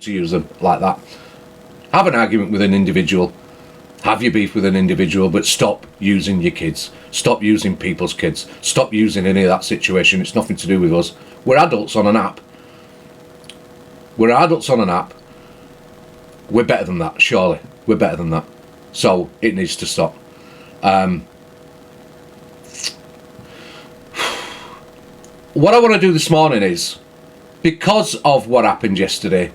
to use them like that. Have an argument with an individual. Have your beef with an individual, but stop using your kids. Stop using people's kids. Stop using any of that situation. It's nothing to do with us. We're adults on an app. We're adults on an app. We're better than that, surely. We're better than that. So it needs to stop. What I want to do this morning is, because of what happened yesterday,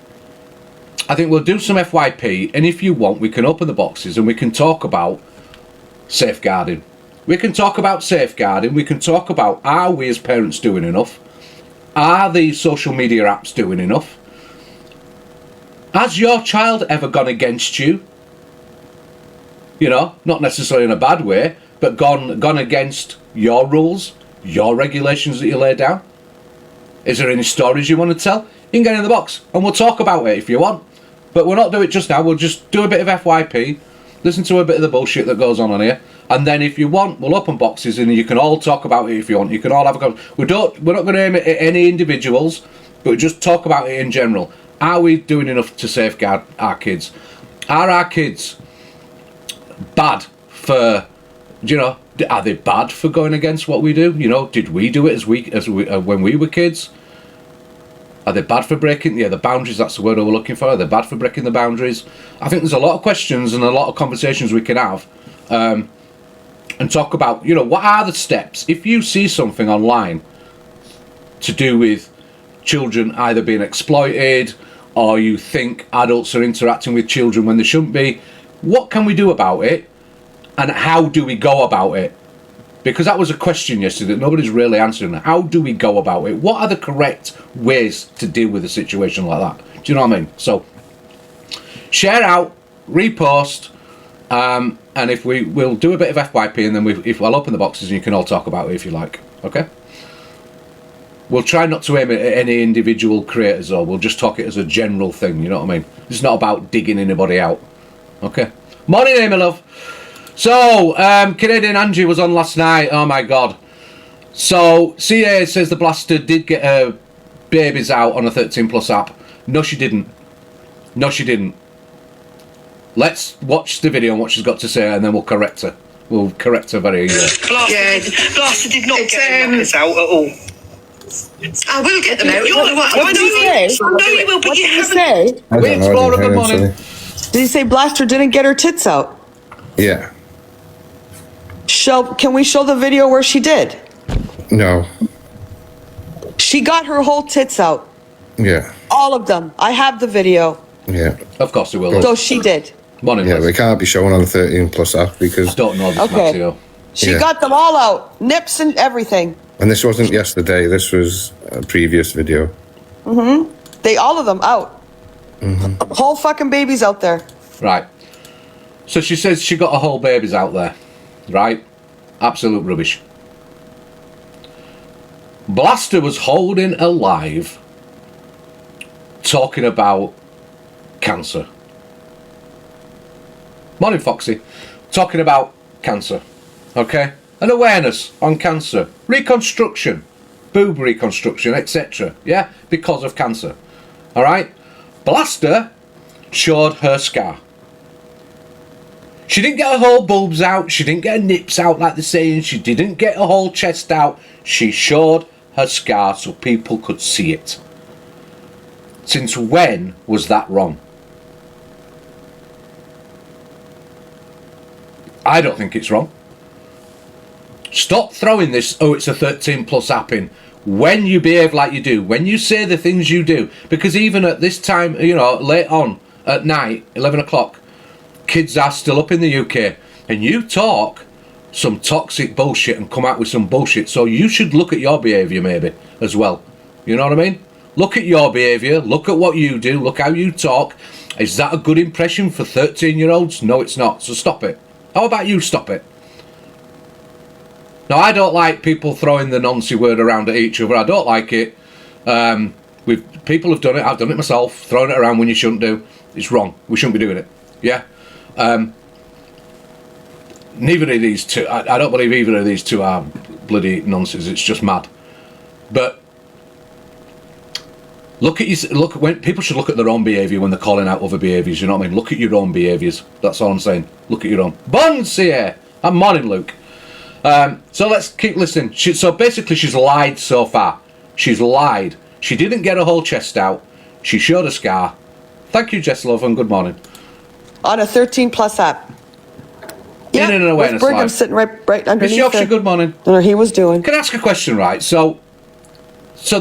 I think we'll do some FYP, and if you want, we can open the boxes and we can talk about safeguarding. We can talk about safeguarding. We can talk about, are we as parents doing enough? Are the social media apps doing enough? Has your child ever gone against you? You know, not necessarily in a bad way, but gone against your rules, your regulations that you lay down? Is there any stories you want to tell? You can get in the box and we'll talk about it if you want. But we'll not do it just now. We'll just do a bit of FYP, listen to a bit of the bullshit that goes on here, and then if you want, we'll open boxes and you can all talk about it if you want. You can all have a conversation. We're not going to aim it at any individuals, but just talk about it in general. Are we doing enough to safeguard our kids? Are our kids bad for, you know, are they bad for going against what we do? You know, did we do it as when we were kids? Are they bad for breaking the boundaries? That's the word we're looking for. Are they bad for breaking the boundaries? I think there's a lot of questions and a lot of conversations we can have, and talk about, you know, what are the steps if you see something online to do with children either being exploited, or you think adults are interacting with children when they shouldn't be. What can we do about it, and how do we go about it? Because that was a question yesterday that nobody's really answering. How do we go about it? What are the correct ways to deal with a situation like that? Do you know what I mean? So share out, repost, and if we'll do a bit of FYP, and then if I'll open the boxes and you can all talk about it if you like. Okay? We'll try not to aim at any individual creators, or we'll just talk it as a general thing, you know what I mean? It's not about digging anybody out. Okay? Morning, Amy love. So, Canadian Angie was on last night. Oh my god. So, CA says the blaster did get her babies out on a 13 plus app. No, she didn't. No, she didn't. Let's watch the video and what she's got to say, and then we'll correct her. We'll correct her very easily. Blaster did not get her out at all. I will get them out. What did he say? I know you will, but what you did he haven't. say? We explore a good morning. Did he say Blaster didn't get her tits out? Yeah. Can we show the video where she did? No. She got her whole tits out. Yeah. All of them. I have the video. Yeah. Of course we will. So she did. Morning, Yeah, Liz. we can't be showing on a 13 plus app because... I don't know this, Okay. Matteo. She Yeah. got them all out. Nips and everything. And this wasn't yesterday, this was a previous video. All of them out. Whole fucking babies out there. Right. So she says she got her whole babies out there. Right? Absolute rubbish. Blaster was holding alive talking about cancer. Morning, Foxy. Talking about cancer. Okay? An awareness on cancer. Reconstruction. Boob reconstruction, etc. Yeah? Because of cancer. Alright? Blaster showed her scar. She didn't get her whole boobs out. She didn't get her nips out like they're saying. She didn't get her whole chest out. She showed her scar so people could see it. Since when was that wrong? I don't think it's wrong. Stop throwing this, oh, it's a 13 plus app in. When you behave like you do, when you say the things you do, because even at this time, you know, late on at night, 11 o'clock, kids are still up in the UK, and you talk some toxic bullshit and come out with some bullshit, so you should look at your behaviour maybe as well. You know what I mean? Look at your behaviour, look at what you do, look how you talk. Is that a good impression for 13-year-olds? No, it's not, so stop it. How about you stop it? Now, I don't like people throwing the Nancy word around at each other. I don't like it. People have done it. I've done it myself. Throwing it around when you shouldn't do. It's wrong. We shouldn't be doing it. Yeah? Neither of these two, I don't believe either of these two are bloody nonsense. It's just mad. But Look at when people should look at their own behaviour when they're calling out other behaviours. You know what I mean? Look at your own behaviours. That's all I'm saying. Look at your own. Bonsier. I'm morning, Luke. So let's keep listening. So basically, she's lied so far. She's lied. She didn't get her whole chest out. She showed a scar. Thank you, Jess Love, and good morning. On a 13+ app. In an awareness Brigham live. sitting right underneath Miss Yorkshire, good morning. He was doing. Can I ask a question, right? So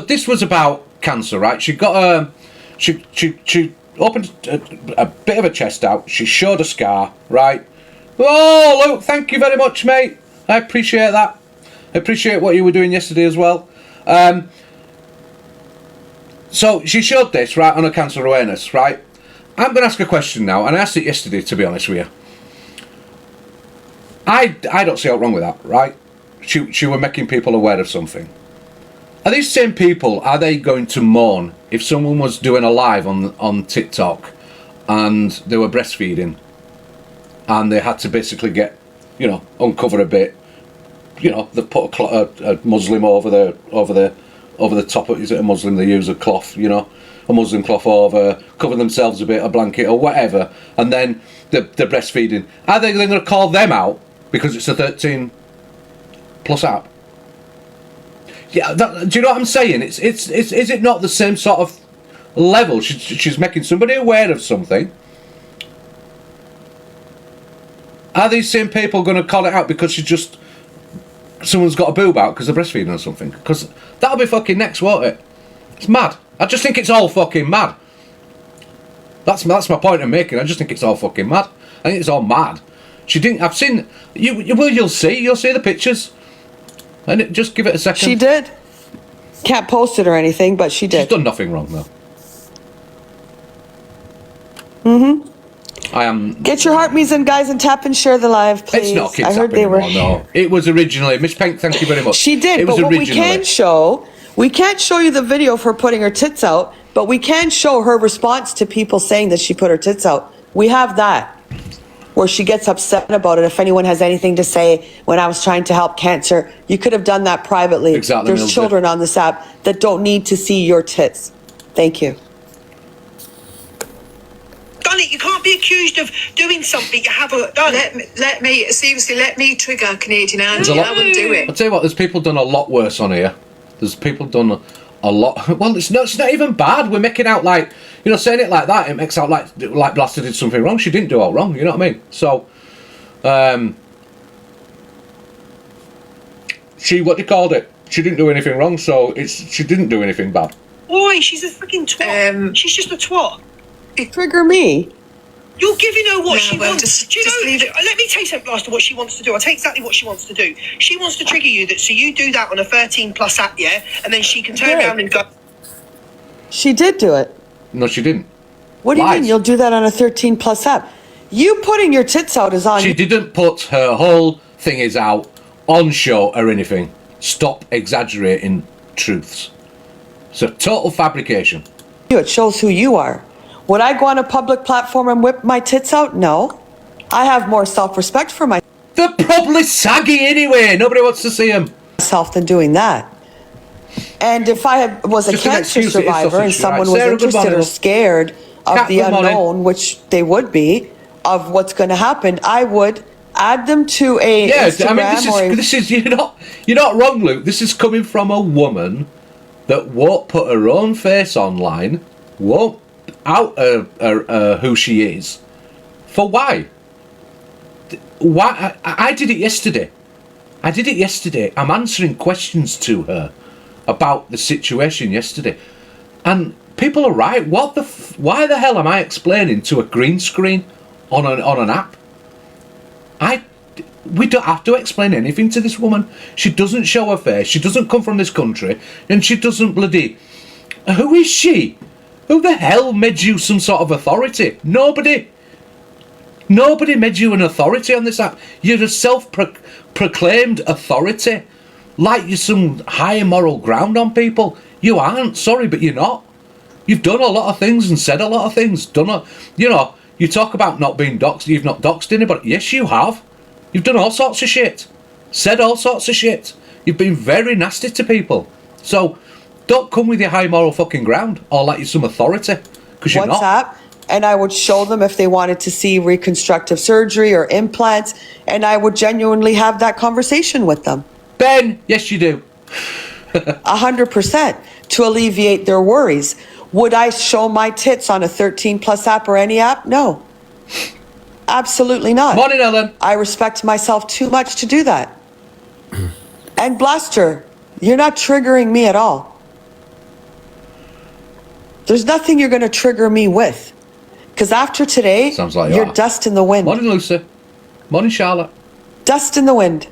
this was about cancer, right? She got she opened a bit of a chest out. She showed a scar, right? Oh, Luke, thank you very much, mate. I appreciate that. I appreciate what you were doing yesterday as well. So she showed this, right, on a cancer awareness, right? I'm going to ask a question now, and I asked it yesterday, to be honest with you. I don't see what's wrong with that, right? She were making people aware of something. Are these same people, are they going to mourn if someone was doing a live on TikTok and they were breastfeeding and they had to basically get, uncover a bit, they put a Muslim over the top of, is it a Muslim, they use a cloth, a Muslim cloth over, cover themselves a bit, a blanket or whatever, and then they're breastfeeding. Are they going to call them out because it's a 13+ app? Yeah, do you know what I'm saying? Is it not the same sort of level? She's making somebody aware of something. Are these same people going to call it out because someone's got a boob out because they're breastfeeding or something? Because that'll be fucking next, won't it? It's mad. I just think it's all fucking mad. That's my point I'm making. I just think it's all fucking mad. I think it's all mad. She didn't. I've seen. You'll see. You'll see the pictures. And just give it a second. She did. Can't post it or anything, but she did. She's done nothing wrong, though. I am. Get your heart me's in, guys, and tap and share the live, please. It's not kids I heard they anymore, were. no. It was originally Miss Pink. Thank you very much. She did, but what we can show, we can't show you the video of her putting her tits out, but we can show her response to people saying that she put her tits out. We have that, where she gets upset about it. If anyone has anything to say, when I was trying to help cancer, you could have done that privately. Exactly. There's Mills, children on this app that don't need to see your tits. Thank you. Done it. You can't be accused of doing something you haven't done. Let me trigger Canadian Angie. I will do it. I'll tell you what, there's people done a lot worse on here. There's people done a lot. Well, it's not even bad. We're making out like, saying it like that, it makes out like Blaster did something wrong. She didn't do all wrong, you know what I mean? So, what they called it? She didn't do anything wrong, so she didn't do anything bad. Boy, she's a fucking twat. She's just a twat. Trigger me. You're giving her what she well, wants. just leave it. Let me tell you something, Blaster, what she wants to do. I'll tell you exactly what she wants to do. She wants to trigger you, so you do that on a 13+ app, yeah? And then she can turn around and go... She did do it. No, she didn't. What do you Lies. mean you'll do that on a 13+ app? You putting your tits out is on She didn't put her whole thingies out on show or anything. Stop exaggerating truths. It's a total fabrication. you. It shows who you are. Would I go on a public platform and whip my tits out? No. I have more self-respect for They're probably saggy anyway. Nobody wants to see them. myself than doing that. And if I was a Just an cancer excuse, it is survivor and sausage, someone right? was Sarah, good interested morning, or love. scared of Kat, the good morning. unknown, which they would be, of what's going to happen, I would add them to a Yeah, Instagram I mean, this is you're not wrong, Luke. This is coming from a woman that won't put her own face online, won't out who she is. For why? Why? I did it yesterday. I'm answering questions to her about the situation yesterday, and people are right. Why the hell am I explaining to a green screen on an app? We don't have to explain anything to this woman. She doesn't show her face. She doesn't come from this country, and she doesn't bloody. Who is she? Who the hell made you some sort of authority? Nobody. Nobody made you an authority on this app. You're a self-proclaimed authority. Like you're some higher moral ground on people. You aren't. Sorry, but you're not. You've done a lot of things and said a lot of things. You talk about not being doxed. You've not doxed anybody. Yes, you have. You've done all sorts of shit. Said all sorts of shit. You've been very nasty to people. So, don't come with your high moral fucking ground or like you're some authority, because you're not. WhatsApp, and I would show them if they wanted to see reconstructive surgery or implants, and I would genuinely have that conversation with them. Ben, yes you do. 100% to alleviate their worries. Would I show my tits on a 13 plus app or any app? No. Absolutely not. Morning, Ellen. I respect myself too much to do that. And Blaster, you're not triggering me at all. There's nothing you're going to trigger me with. Because after today, Sounds like you're you are. dust in the wind. Morning, Lucy. Morning, Charlotte. Dust in the wind.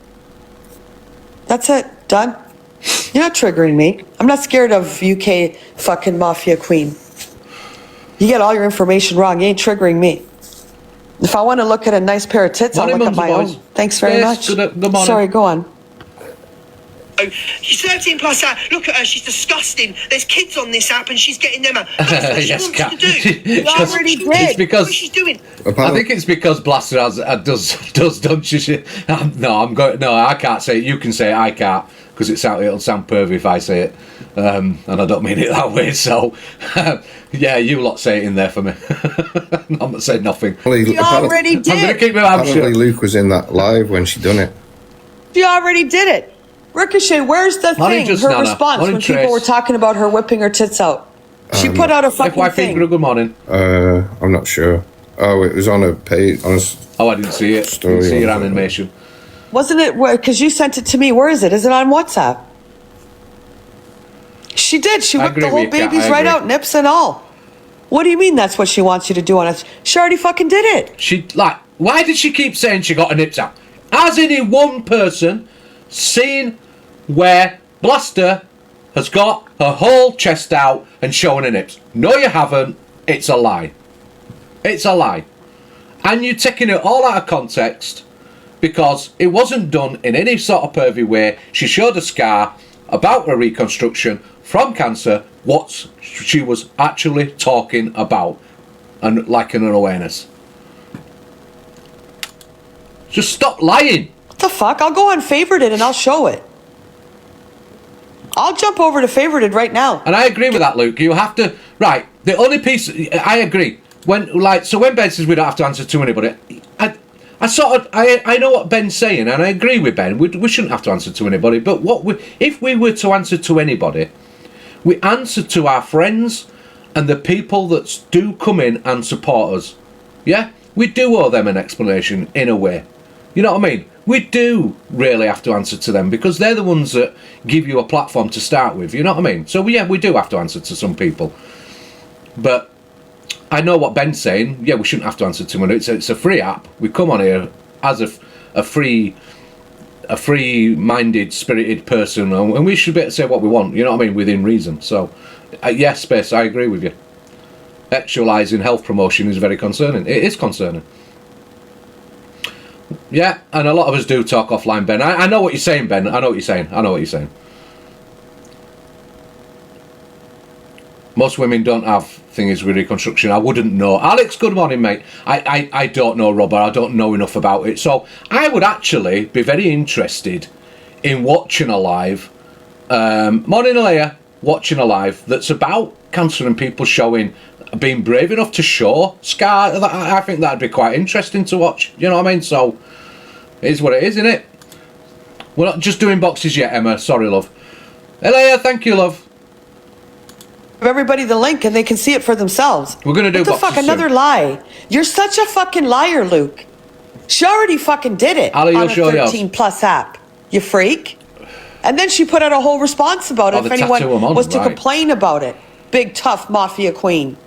That's it. Done. You're not triggering me. I'm not scared of UK fucking mafia queen. You get all your information wrong. You ain't triggering me. If I want to look at a nice pair of tits, I'll Morning, look at mums my and own. boys. Thanks very Yes, much. good morning. Sorry, go on. She's 13 plus app. Look at her. She's disgusting. There's kids on this app and she's getting them out. That's what she Yes, wants Kat. to do. You already It's did. because What she's doing. I think it's because Blaster does don't she? No, I can't say it. You can say it. I can't, because it'll sound pervy if I say it, and I don't mean it that way. So, yeah, you lot say it in there for me. I'm not saying nothing. You already I'm gonna did. keep my mouth Apparently shut. Luke was in that live when she done it. You already did it. Ricochet, where's the Morning, thing? just Her Nana. response Morning, when people Trace. were talking about her whipping her tits out. She put out a fucking FYP, thing. good morning. I'm not sure. Oh, it was on a page. Oh, I didn't see it. Story Didn't see your on it. animation. Wasn't it? Because you sent it to me. Where is it? Is it on WhatsApp? She did. She I whipped agree the whole with you, Kat. babies I right agree. out, nips and all. What do you mean that's what she wants you to do on us? She already fucking did it. Why did she keep saying she got her nips out? Has any one person seen where Blaster has got her whole chest out and showing her nips? No, you haven't. It's a lie. It's a lie. And you're taking it all out of context because it wasn't done in any sort of pervy way. She showed a scar about her reconstruction from cancer, what she was actually talking about, and like an awareness. Just stop lying. What the fuck? I'll go on favorited and I'll show it. I'll jump over to favorited right now. And I agree with that, Luke. You have to, right, the only piece, I agree. When Ben says we don't have to answer to anybody, I know what Ben's saying, and I agree with Ben. We shouldn't have to answer to anybody, but if we were to answer to anybody, we answer to our friends and the people that do come in and support us. Yeah? We do owe them an explanation in a way. You know what I mean? We do really have to answer to them because they're the ones that give you a platform to start with. You know what I mean? So, yeah, we do have to answer to some people. But I know what Ben's saying. Yeah, we shouldn't have to answer to them. It's a free app. We come on here as a free-minded, spirited person, and we should be able to say what we want. You know what I mean? Within reason. So, yes, Space, I agree with you. Actualising health promotion is very concerning. It is concerning. Yeah, and a lot of us do talk offline, Ben. I know what you're saying, Ben. I know what you're saying. Most women don't have things with reconstruction. I wouldn't know. Alex, good morning, mate. I don't know, Robert. I don't know enough about it. So I would actually be very interested in watching a live. Morning, Alea. Watching a live that's about cancer and people being brave enough to show scar. I think that'd be quite interesting to watch. You know what I mean? So it is what it is, isn't it? We're not just doing boxes yet, Emma. Sorry, love. Alea, thank you, love. Give everybody the link and they can see it for themselves. We're gonna do what the boxes fuck? Another soon. lie. You're such a fucking liar, Luke. She already fucking did it Ali, on you'll a show yours. 13 plus app. You freak. And then she put out a whole response about it Oh, if the anyone tattoo I'm on, was to right. complain about it. Big tough mafia queen.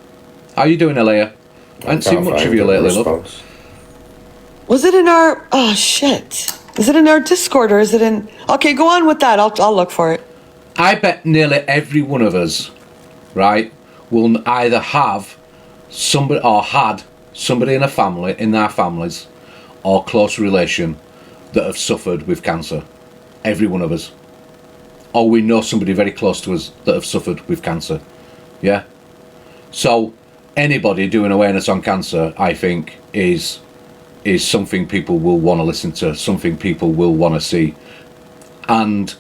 How you doing, Alea? I haven't seen much of you lately, love. Was it in our? Oh shit! Is it in our Discord or is it in? Okay, go on with that. I'll look for it. I bet nearly every one of us, right, will either have somebody or had somebody in their families, or close relation that have suffered with cancer. Every one of us. Or we know somebody very close to us that have suffered with cancer. Yeah? So anybody doing awareness on cancer, I think, is something people will want to listen to, something people will want to see. And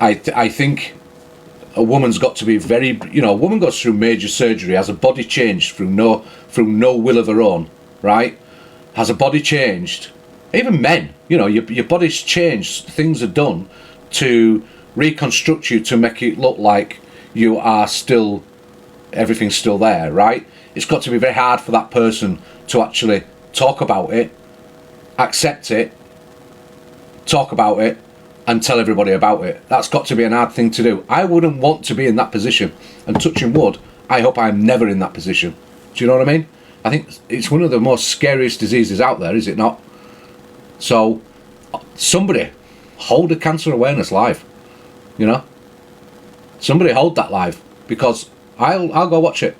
I think a woman's got to be very, a woman goes through major surgery, has a body changed through no will of her own, right? Has a body changed. Even men, your body's changed. Things are done to reconstruct you to make it look like you are still, everything's still there, right? It's got to be very hard for that person to actually talk about it, accept it, talk about it, and tell everybody about it. That's got to be an hard thing to do. I wouldn't want to be in that position, and touching wood, I hope I'm never in that position. Do you know what I mean? I think it's one of the most scariest diseases out there, is it not? So, somebody hold a cancer awareness live, Somebody hold that live, because I'll go watch it.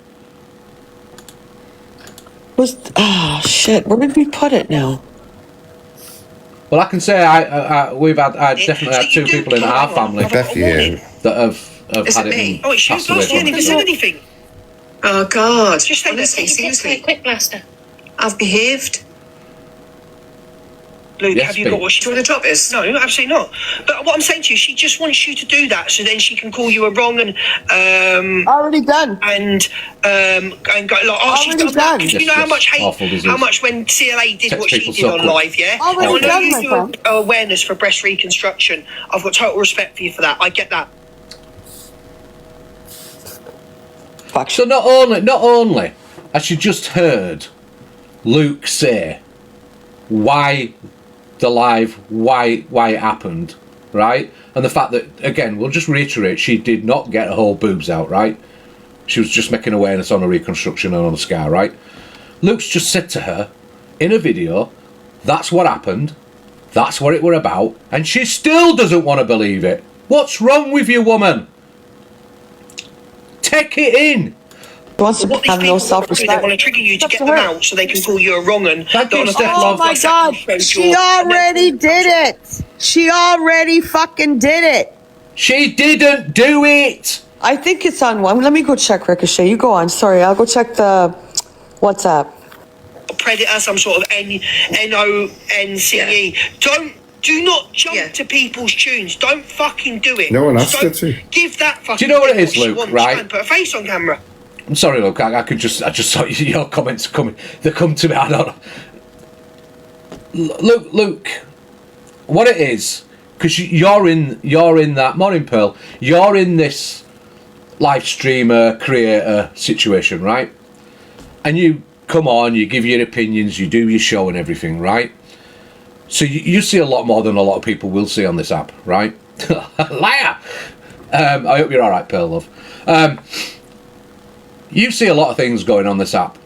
Shit, where did we put it now? Well, I can say I definitely had two people in our family that have had it. Oh, it's you. Last year, never said anything. Oh, God. Just say honestly, seriously. Quick blaster. I've behaved. Luke, Yes, have you got what she... Do you want to drop this? No, absolutely not. But what I'm saying to you, she just wants you to do that, so then she can call you a wrong and Already done. and go like, oh, she's Already done that. done. 'Cause you know how much Awful hate, disease. how much when CLA did Takes what she people did so on quick. live, yeah. Already Now, I know done, you my do friend. awareness for breast reconstruction. I've got total respect for you for that. I get that. Fuck. So not only as you just heard Luke say why the live, why it happened, right? And the fact that, again, we'll just reiterate, she did not get her whole boobs out, right? She was just making awareness on a reconstruction and on a scar, right? Luke's just said to her in a video, that's what happened, that's what it were about, and she still doesn't want to believe it. What's wrong with you, woman? Take it in. Wants to What these have no people want to do, self-respect. they want to trigger you to It's get up them her. out, so they can call you a wrong and. Thank you, on a Steph 13 Love. Oh my plus God, shows she your- already did it. She already fucking did it. She didn't do it. I think it's on one. Let me go check, Ricochet. You go on. Sorry, I'll go check the WhatsApp. Predator, some sort of NONCE. Do not jump to people's tunes. Don't fucking do it. No one asked Don't her to. Give that fucking. Do you know what it thing is, she Luke, wants. right? And put a face on camera. I'm sorry, Luke. I just saw your comments coming. They come to me. I don't know. Luke, what it is, because you're in that morning, Pearl. You're in this live streamer creator situation, right? And you come on, you give your opinions, you do your show and everything, right? So you see a lot more than a lot of people will see on this app, right? Liar. I hope you're all right, Pearl Love. You see a lot of things going on this app,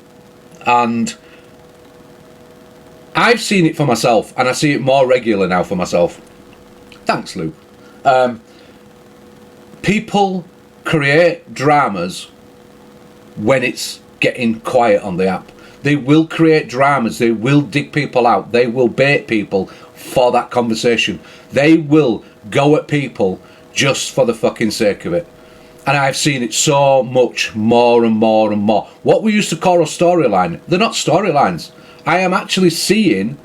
and I've seen it for myself, and I see it more regular now for myself. Thanks, Luke. People create dramas when it's getting quiet on the app. They will create dramas. They will dig people out. They will bait people for that conversation. They will go at people just for the fucking sake of it. And I've seen it so much more and more and more. What we used to call a storyline, they're not storylines. I am actually seeing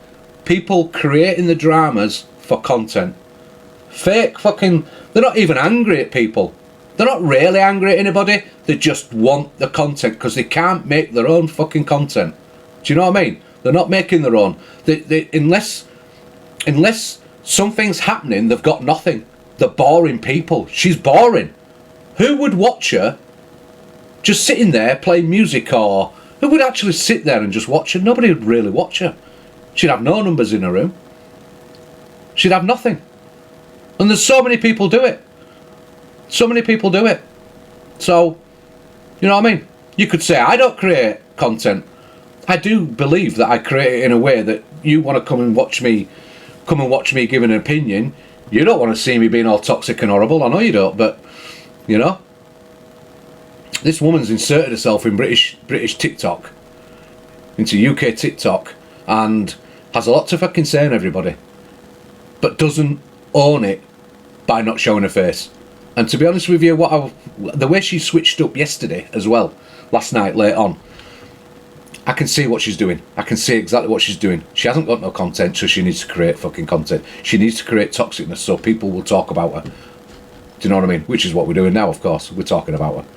people creating the dramas for content. Fake fucking... They're not even angry at people. They're not really angry at anybody. They just want the content because they can't make their own fucking content. Do you know what I mean? They're not making their own. Unless something's happening, they've got nothing. They're boring people. She's boring. Who would watch her just sitting there playing music, or who would actually sit there and just watch her? Nobody would really watch her. She'd have no numbers in her room. She'd have nothing. And there's so many people do it. So many people do it. So, you know what I mean? You could say, I don't create content. I do believe that I create it in a way that you want to come and watch me give an opinion. You don't want to see me being all toxic and horrible. I know you don't, but, you know. This woman's inserted herself in British TikTok, into UK TikTok, and has a lot to fucking say on everybody, but doesn't own it by not showing her face. And to be honest with you, the way she switched up yesterday as well, last night late on, I can see what she's doing. I can see exactly what she's doing. She hasn't got no content, so she needs to create fucking content. She needs to create toxicness so people will talk about her. Do you know what I mean? Which is what we're doing now, of course. We're talking about her.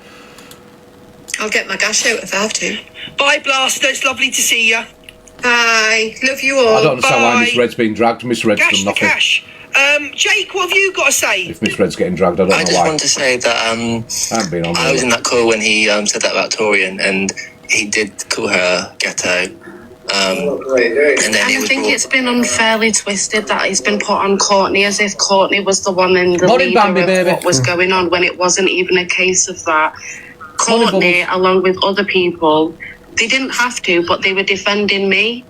I'll get my gash out if I have to. Bye, Blaster. It's lovely to see you. Bye. Love you all. I don't understand why Bye. Miss Red's being dragged. Miss Red's Gash done the nothing. cash. Jake, what have you got to say? If Miss Red's getting dragged, I don't I know just why. want to say that I haven't been on I was there. in that call when he said that about Torian, and he did call her ghetto. And then he I was think brought- it's been unfairly twisted that he's been put on Courtney as if Courtney was the one in the Morning, leader Bambi, of baby. what was going on when it wasn't even a case of that. Morning, Courtney, Bubbles. along with other people, they didn't have to, but they were defending me.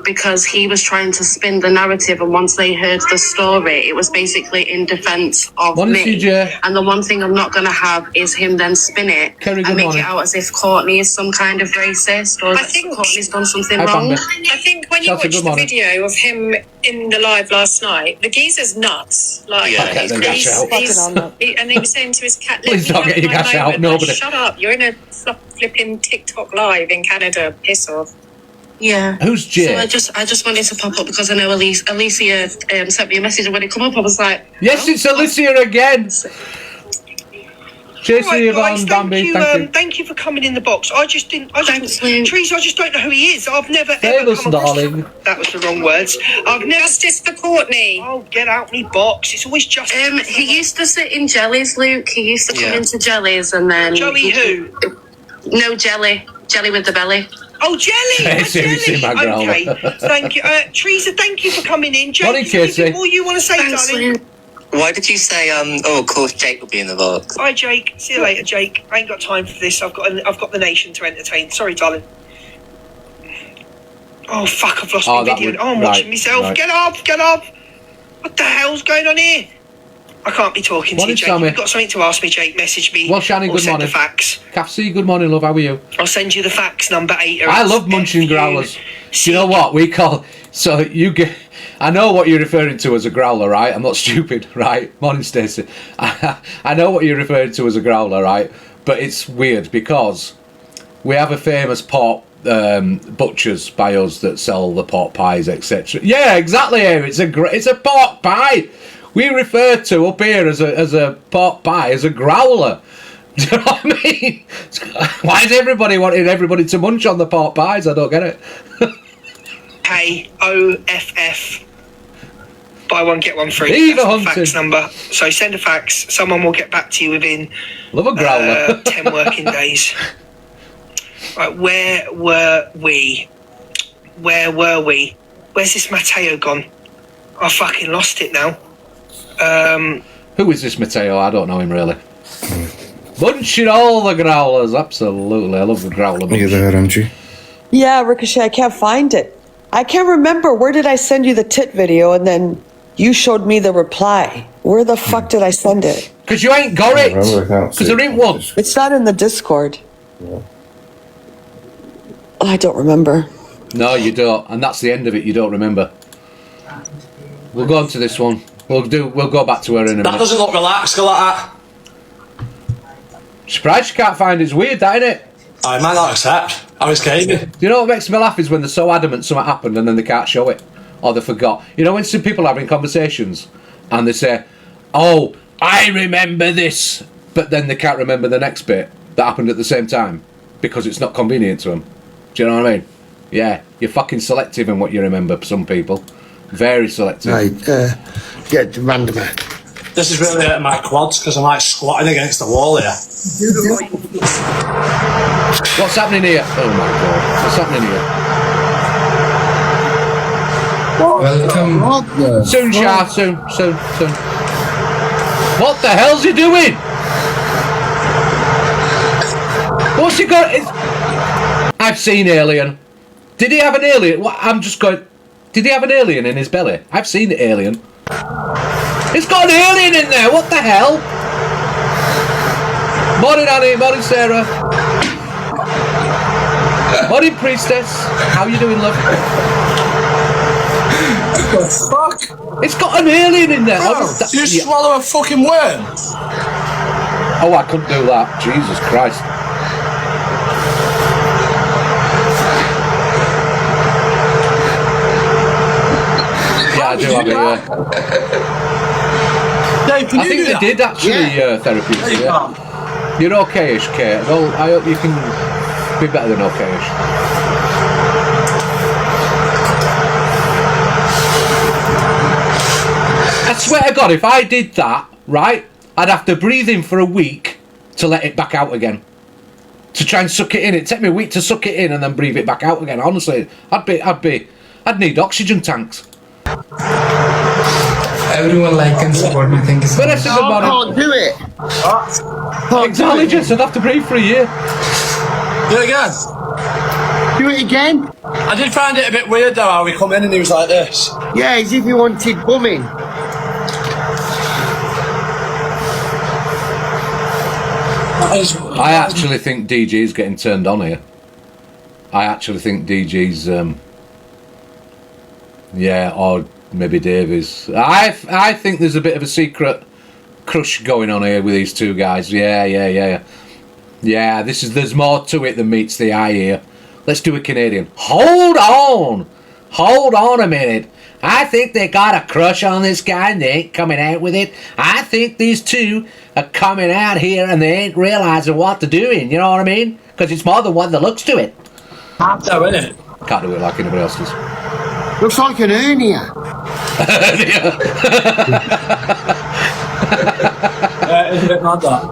Because he was trying to spin the narrative, and once they heard the story, it was basically in defence of Morning, me. CJ. And the one thing I'm not going to have is him then spin it Kerry, good and make morning. it out as if Courtney is some kind of racist or I that think- Courtney's done something Hi, wrong. Bambi. I think when you Chelsea, watch good the morning. video of him in the live last night, the geezer's nuts. Like, Yeah, get the gash out. and he was saying to his cat, Please "Let don't me get your have my gash out, moment." nobody. Like, shut up! You're in a flipping TikTok live in Canada. Piss off. Yeah. Who's Jay? So I just wanted to pop up because I know Alicia sent me a message, and when it come up, I was like, Yes, it's Alicia again. Chasing Right, you guys, on, Bambi. Thank you. thank you for coming in the box. I just didn't. Thanks, Lou. Teresa, I just don't know who he is. I've never Say ever us, come across. darling. That was the wrong words. I've never. Justice for Courtney. Oh, get out me box. It's always just. he used to sit in Jellies, Luke. He used to come Yeah. into Jellies, and then Joey who? No, Jelly with the belly. Oh, Jelly! Hey, my seriously, Jelly. my growler. Okay, thank you. Teresa, thank you for coming in. Jake, Morning, is there anything Casey. more you want to say, Thanks, darling? Lou. Why did you say, oh, of course Jake will be in the box? Bye, Jake. See you later, Jake. I ain't got time for this. I've got the nation to entertain. Sorry, darling. Oh, fuck, I've lost Oh, my that video. would- I'm right, watching myself. right. Get up. What the hell's going on here? I can't be talking Morning, to you, Jake. Sammy. If you've got something to ask me, Jake, message me. Well, Shannon, or good send morning. the fax. Cassie, good morning, love. How are you? I'll send you the fax number 8. I love munching growlers. Do you know what we call? So you get. I know what you're referring to as a growler, right? I'm not stupid, right? Morning, Stacey. I know what you're referring to as a growler, right? But it's weird because we have a famous pork butchers by us that sell the pork pies, etc. Yeah, exactly. It's a pork pie. We refer to up here as a pork pie as a growler. Do you know what I mean? Why is everybody wanting everybody to munch on the pork pies? I don't get it. KOFF. Buy one, get one free. Leave That's a the hunting. fax number. So send a fax. Someone will get back to you within Love a growler. 10 working days. Right, where were we? Where's this Matteo gone? I fucking lost it now. Who is this Matteo? I don't know him really. Munching all the growlers, absolutely. I love the growler You're munch. there, aren't you? Yeah, Ricochet, I can't find it. I can't remember. Where did I send you the tit video and then you showed me the reply? Where the fuck did I send it? Because you ain't got it. Well, I can't see Because there it. ain't one. It's not in the Discord. I don't remember. No, you don't. And that's the end of it. You don't remember. We'll go on to this one. We'll go back to her in a That minute. doesn't look relaxed, like that. Surprised you can't find it. It's weird, that, isn't it? I might not accept. I was kidding. Do you know what makes me laugh is when they're so adamant something happened and then they can't show it. Or they forgot. You know when some people are having conversations and they say, oh, I remember this. But then they can't remember the next bit that happened at the same time. Because it's not convenient to them. Do you know what I mean? Yeah, you're fucking selective in what you remember, some people. Very selective. Right, get randomer. This is really hurting my quads because I'm like squatting against the wall here. What's happening here? Oh my god. What's happening here? Welcome. Soon, Shah. Soon. What the hell's he doing? What's he got? I've seen Alien. Did he have an alien? What? I'm just going. Did he have an alien in his belly? I've seen the alien. It's got an alien in there. What the hell? Morning, Annie. Morning, Sarah. Morning, Priestess. How you doing, love? What the fuck? It's got an alien in there. Bro, That- do you yeah. swallow a fucking worm? Oh, I couldn't do that. Jesus Christ. Yeah, I do have it, yeah. Dave, can I you think do they that? did actually therapy. There you Yeah. go. You're okay-ish, Kate. Well, I hope you can be better than okay-ish. I swear to God, if I did that, right, I'd have to breathe in for a week to let it back out again. To try and suck it in. It'd take me a week to suck it in and then breathe it back out again. Honestly, I'd need oxygen tanks. Everyone like and support me. Thank you so But much. that's a good I morning. can't do it. Exactly, Jess. I'd have to breathe for a year. Do it again. Do it again? I did find it a bit weird though how he come in and he was like this. Yeah, as if he wanted bumming. I actually think DG's getting turned on here. I actually think DG's, yeah, or maybe Davies. I think there's a bit of a secret crush going on here with these two guys. Yeah. There's more to it than meets the eye here. Let's do a Canadian. Hold on a minute. I think they got a crush on this guy and they ain't coming out with it. I think these two are coming out here and they ain't realising what they're doing. You know what I mean? Because it's more than one that looks to it. Can't do, innit? Can't do it like anybody else does. Looks like an hernia. It's a bit mad that.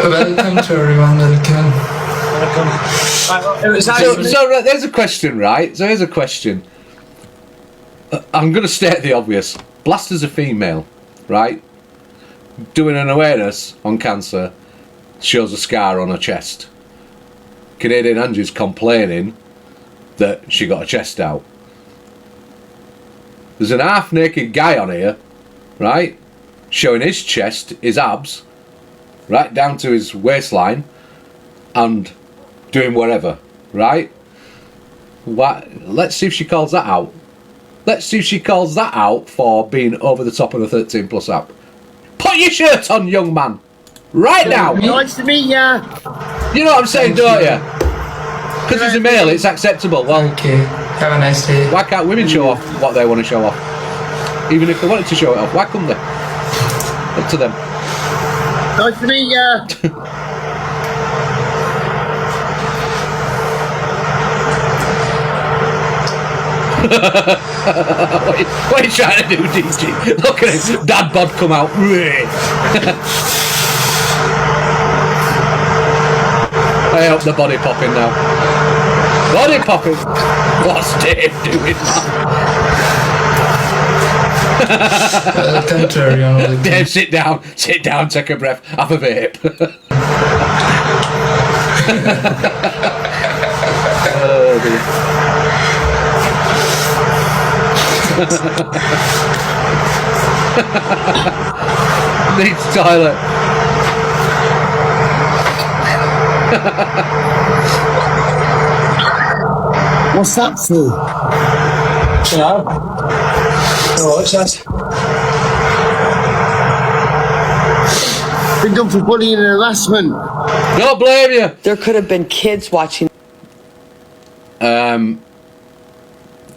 Welcome to everyone. Welcome. Right, it was So there's a question, right? So here's a question. I'm going to state the obvious. Blaster's a female, right? Doing an awareness on cancer, shows a scar on her chest. Canadian Angie's complaining that she got her chest out. There's an half-naked guy on here, right? Showing his chest, his abs, right down to his waistline, and doing whatever, right? Let's see if she calls that out. Let's see if she calls that out for being over the top of the 13 plus app. Put your shirt on, young man. Right now. Nice to meet ya. You know what I'm saying, don't you? Because he's a male, it's acceptable. Well, Okay. Have a nice day. why can't women show off what they want to show off? Even if they wanted to show it off, why couldn't they? Up to them. Nice to meet ya. What are you trying to do, DG? Look at it. Dad bod come out. I hope the body popping now. Body popping. What's Dave doing, man? Welcome to everyone. Welcome. Dave, sit down, take a breath, have a vape. Oh, dear. Needs toilet. What's that for? You know. Oh, what's that? Been done for bullying and harassment. Don't blame you. There could have been kids watching.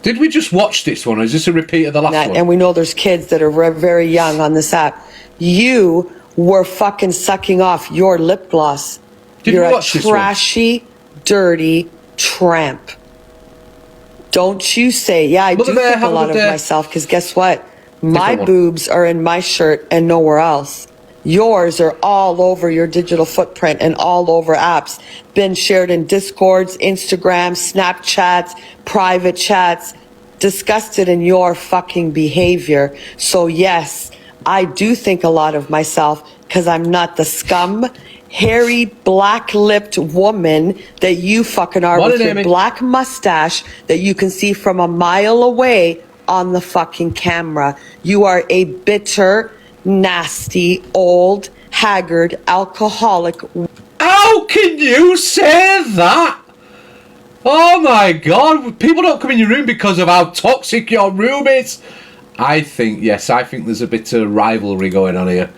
Did we just watch this one, or is this a repeat of the last that, one? and we know there's kids that are very young on this app. You were fucking sucking off your lip gloss. Did You're we a watch this one? trashy, dirty tramp. Don't you say, yeah, I Mother do Bear, think a have a lot good of day. myself, because guess what? My one. boobs are in my shirt and nowhere else. Yours are all over your digital footprint and all over apps. Been shared in Discords, Instagram, Snapchats, private chats. Disgusted in your fucking behavior. So yes, I do think a lot of myself because I'm not the scum, hairy, black-lipped woman that you fucking are Morning, with your Amy. black mustache that you can see from a mile away on the fucking camera. You are a bitter, nasty, old, haggard, alcoholic. How can you say that? Oh my God, people don't come in your room because of how toxic your room is. I think there's a bit of rivalry going on here.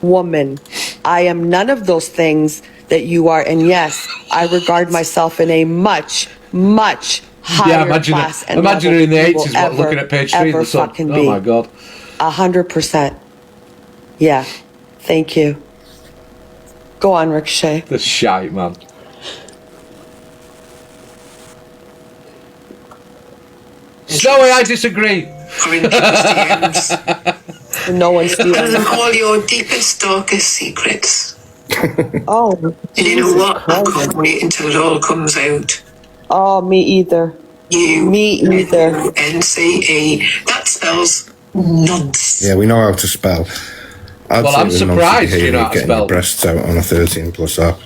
Woman. I am none of those things that you are. And yes, I regard myself in a much, much higher class and imagine her level in the than you will 80s looking at page 3 of ever the sun. fucking Oh be. my God. 100%. Yeah. Thank you. Go on, Ricochet. The shite, man. Snowy, I disagree. Or in people's DMs. No one's Tell them stealing. all your deepest, darkest secrets. Oh, And you know Jesus what? I Christ. can't wait until it all comes out. Oh, me either. Me either. NCE. That spells nuts. Yeah, we know how to spell. I'd Well, say I'm it was an surprised unfit you know how to getting your spell. breasts out on a 13+ app.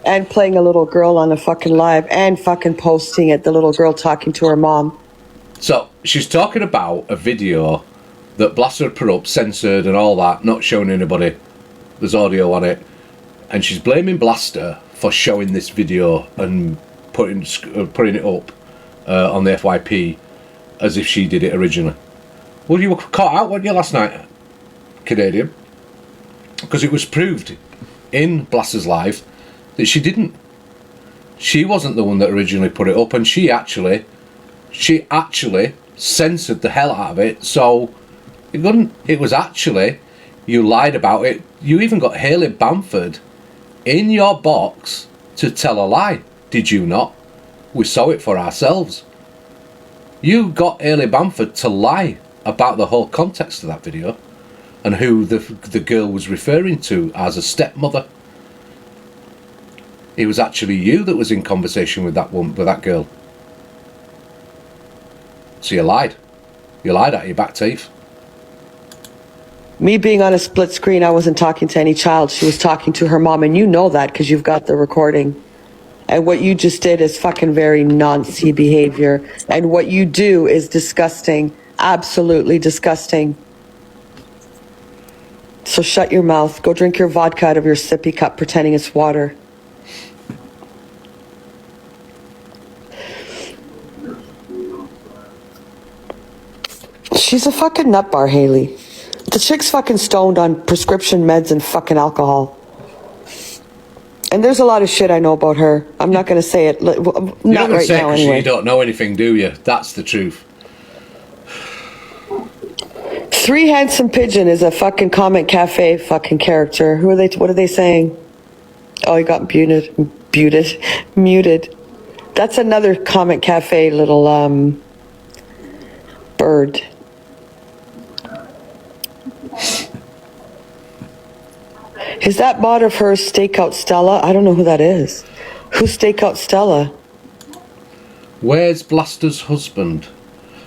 And playing a little girl on a fucking live and fucking posting it, the little girl talking to her mom. So, she's talking about a video that Blaster put up, censored and all that, not showing anybody. There's audio on it. And she's blaming Blaster for showing this video and putting it up on the FYP as if she did it originally. Well, you were caught out, weren't you, last night, Canadian? Because it was proved in Blaster's live that she didn't. She wasn't the one that originally put it up, and she actually censored the hell out of it. So it was actually, you lied about it. You even got Hayley Bamford in your box to tell a lie, did you not? We saw it for ourselves. You got Hayley Bamford to lie about the whole context of that video and who the girl was referring to as a stepmother. It was actually you that was in conversation with that woman, with that girl. So you lied. You lied out your back teeth. Me being on a split screen, I wasn't talking to any child. She was talking to her mom, and you know that because you've got the recording. And what you just did is fucking very Nazi behavior. And what you do is disgusting. Absolutely disgusting. So shut your mouth. Go drink your vodka out of your sippy cup pretending it's water. She's a fucking nutbar, Hayley. The chick's fucking stoned on prescription meds and fucking alcohol. And there's a lot of shit I know about her. I'm not going to say it. Not right now, anyway. You don't know anything, do you? That's the truth. Three Handsome Pigeon is a fucking Comment Cafe fucking character. Who are they? What are they saying? Oh, he got muted. That's another Comment Cafe little bird. Is that bot of hers Stakeout Stella? I don't know who that is. Who's Stakeout Stella? Where's Blaster's husband?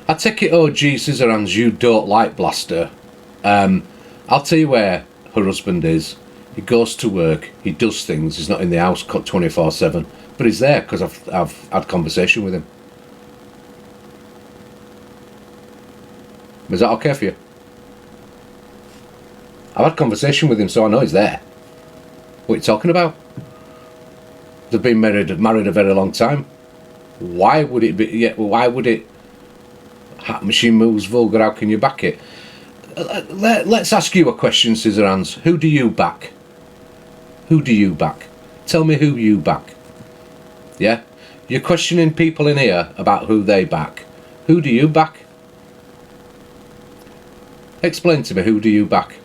I take it, OG Scissorhands, you don't like Blaster. I'll tell you where her husband is. He goes to work, he does things, he's not in the house 24/7. But he's there because I've had conversation with him. Is that okay for you? I've had conversation with him, so I know he's there. What are you talking about? They've been married a very long time. Why would it be? Yeah, why would it? Machine moves vulgar. How can you back it? Let's ask you a question, Scissorhands. Who do you back? Who do you back? Tell me who you back. Yeah, you're questioning people in here about who they back. Who do you back? Explain to me. Who do you back?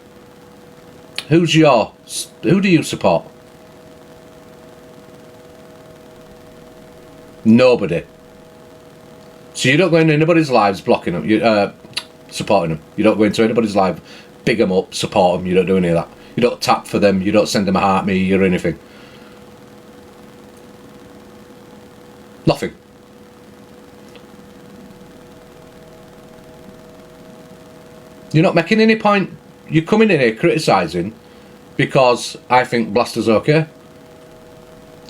Who do you support? Nobody. So you don't go into anybody's lives blocking them, supporting them. You don't go into anybody's live, big them up, support them. You don't do any of that. You don't tap for them. You don't send them a heart me or anything. Nothing. You're not making any point. You're coming in here criticising because I think Blaster's okay.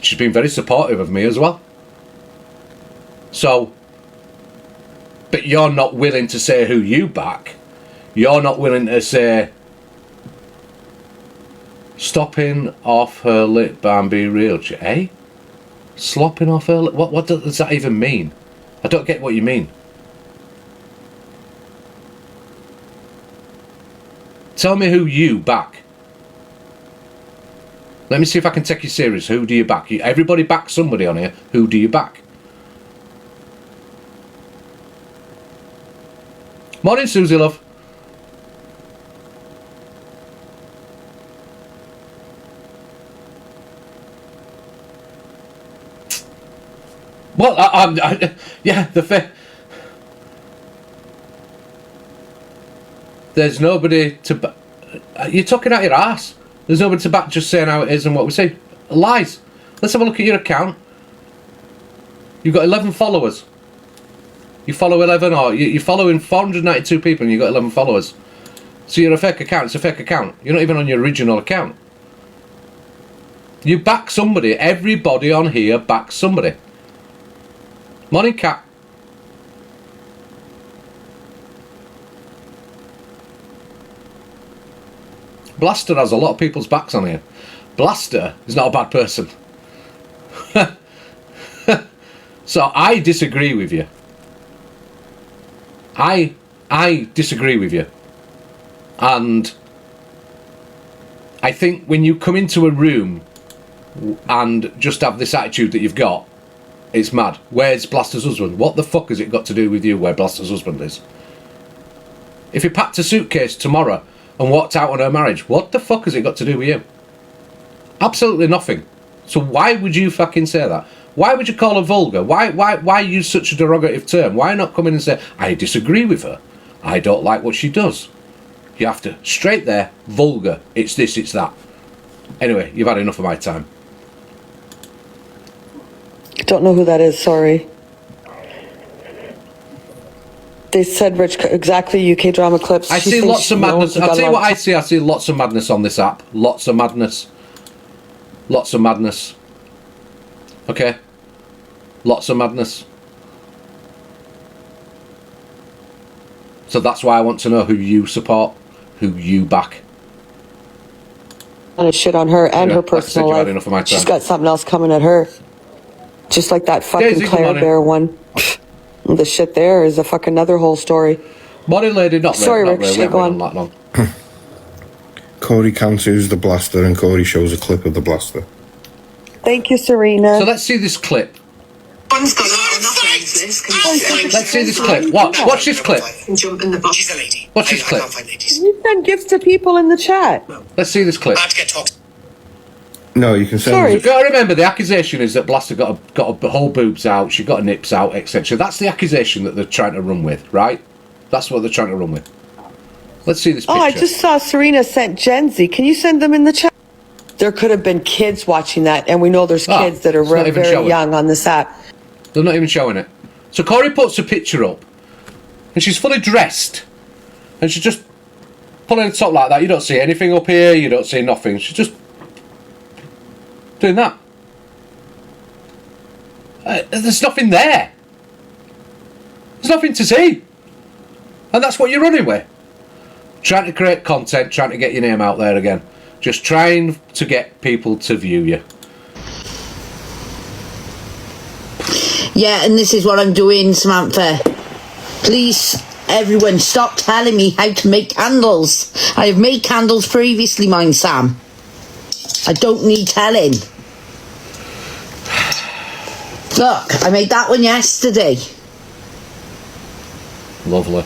She's been very supportive of me as well. So, but you're not willing to say who you back. You're not willing to say stopping off her lip and be real, eh? Slopping off her lip? What does that even mean? I don't get what you mean. Tell me who you back. Let me see if I can take you serious. Who do you back? Everybody backs somebody on here. Who do you back? Morning, Susie, love. Well, yeah, there's nobody to. You're talking out your ass. There's nobody to back just saying how it is and what we say. Lies. Let's have a look at your account. You've got 11 followers. You follow 11, or you're following 492 people and you've got 11 followers. So you're a fake account. It's a fake account. You're not even on your original account. You back somebody. Everybody on here backs somebody. Morning, Cat. Blaster has a lot of people's backs on here. Blaster is not a bad person. So I disagree with you. I disagree with you. And I think when you come into a room and just have this attitude that you've got, it's mad. Where's Blaster's husband? What the fuck has it got to do with you where Blaster's husband is? If he packed a suitcase tomorrow and walked out on her marriage, what the fuck has it got to do with you? Absolutely nothing. So why would you fucking say that? Why would you call her vulgar? Why use such a derogative term? Why not come in and say, I disagree with her. I don't like what she does. You have to, straight there, vulgar. It's this, it's that. Anyway, you've had enough of my time. Don't know who that is, sorry. They said Rich, exactly, UK drama clips. I see lots of madness. I'll tell you what I see. I see lots of madness on this app. Lots of madness. Lots of madness. Okay? Lots of madness. So that's why I want to know who you support, who you back. And shit on her and her personal like I said, life. enough of my time. She's got something else coming at her. Just like that fucking Daisy, Claire Bear one. The shit there is a fucking another whole story. Morning, lady. Not sorry, Rick. Rick. Go on. That long. Corey counts the blaster and Corey shows a clip of the blaster. Thank you, Serena. So let's see this clip. One's gone out enough of this. Let's see this clip. Watch this clip. Jump in the box. She's a lady. Watch this clip. I can't find ladies. You send gifts to people in the chat. Let's see this clip. I had to get talked. No, you can send. Sorry. You've got to remember, the accusation is that Blaster got a whole boobs out, she got her nips out, etc. That's the accusation that they're trying to run with, right? That's what they're trying to run with. Let's see this picture. Oh, I just saw Serena sent Gen Z. Can you send them in the chat? There could have been kids watching that, and we know there's kids that are very young on this app. They're not even showing it. So Corey puts a picture up, and she's fully dressed, and she's just pulling the top like that. You don't see anything up here, you don't see nothing. She's just doing that. There's nothing there. There's nothing to see. And that's what you're running with. Trying to create content, trying to get your name out there again. Just trying to get people to view you. Yeah, and this is what I'm doing, Samantha. Please, everyone, stop telling me how to make candles. I have made candles previously, mine, Sam. I don't need telling. Look, I made that one yesterday. Lovely.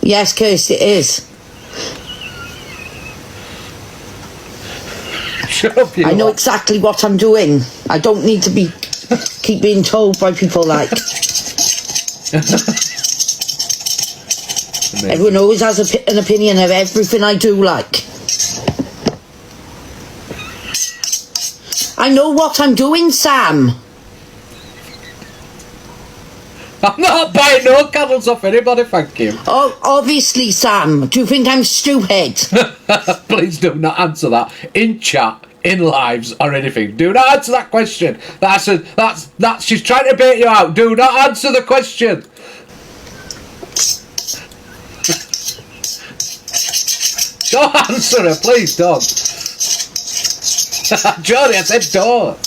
Yes, Kirsty, it is. Shut up, you I know exactly what I'm doing. I don't need to keep being told by people like. Everyone always has an opinion of everything I do, like. I know what I'm doing, Sam. I'm not buying no candles off anybody, thank you. Oh, obviously, Sam. Do you think I'm stupid? Please do not answer that in chat, in lives, or anything. Do not answer that question. That's she's trying to bait you out. Do not answer the question. Don't answer her, please don't. Johnny, I said don't.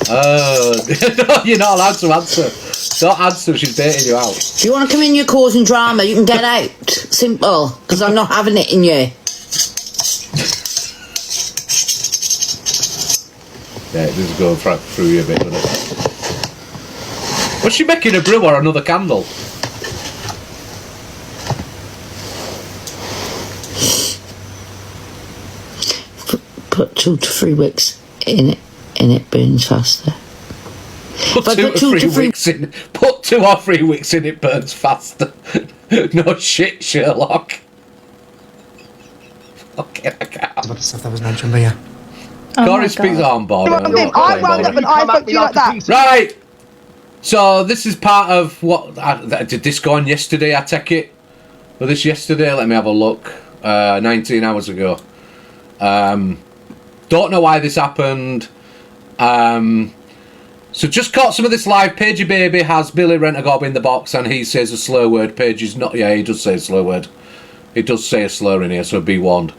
No, you're not allowed to answer. Don't answer, she's baiting you out. If you want to come in, you're causing drama, you can get out. Simple. Because I'm not having it in you. Yeah, it does go through you a bit, doesn't it? Was she making a brew or another candle? Put 2 to 3 wicks in it, and it burns faster. Put 2 or 3 wicks in. Put 2 or 3 wicks in, it burns faster. No shit, Sherlock. Okay, I can't. But the stuff that was mentioned, but yeah. Corey speaks on board. I wound up and I spoke to you like that. Right. So this is part of what did this go on yesterday? I take it. Was this yesterday? Let me have a look. 19 hours ago. Don't know why this happened. So just caught some of this live. Pagey Baby has Billy Rent-A-Gob in the box and he says a slur word. Page is not. Yeah, he does say a slur word. It does say a slur in here, so be warned.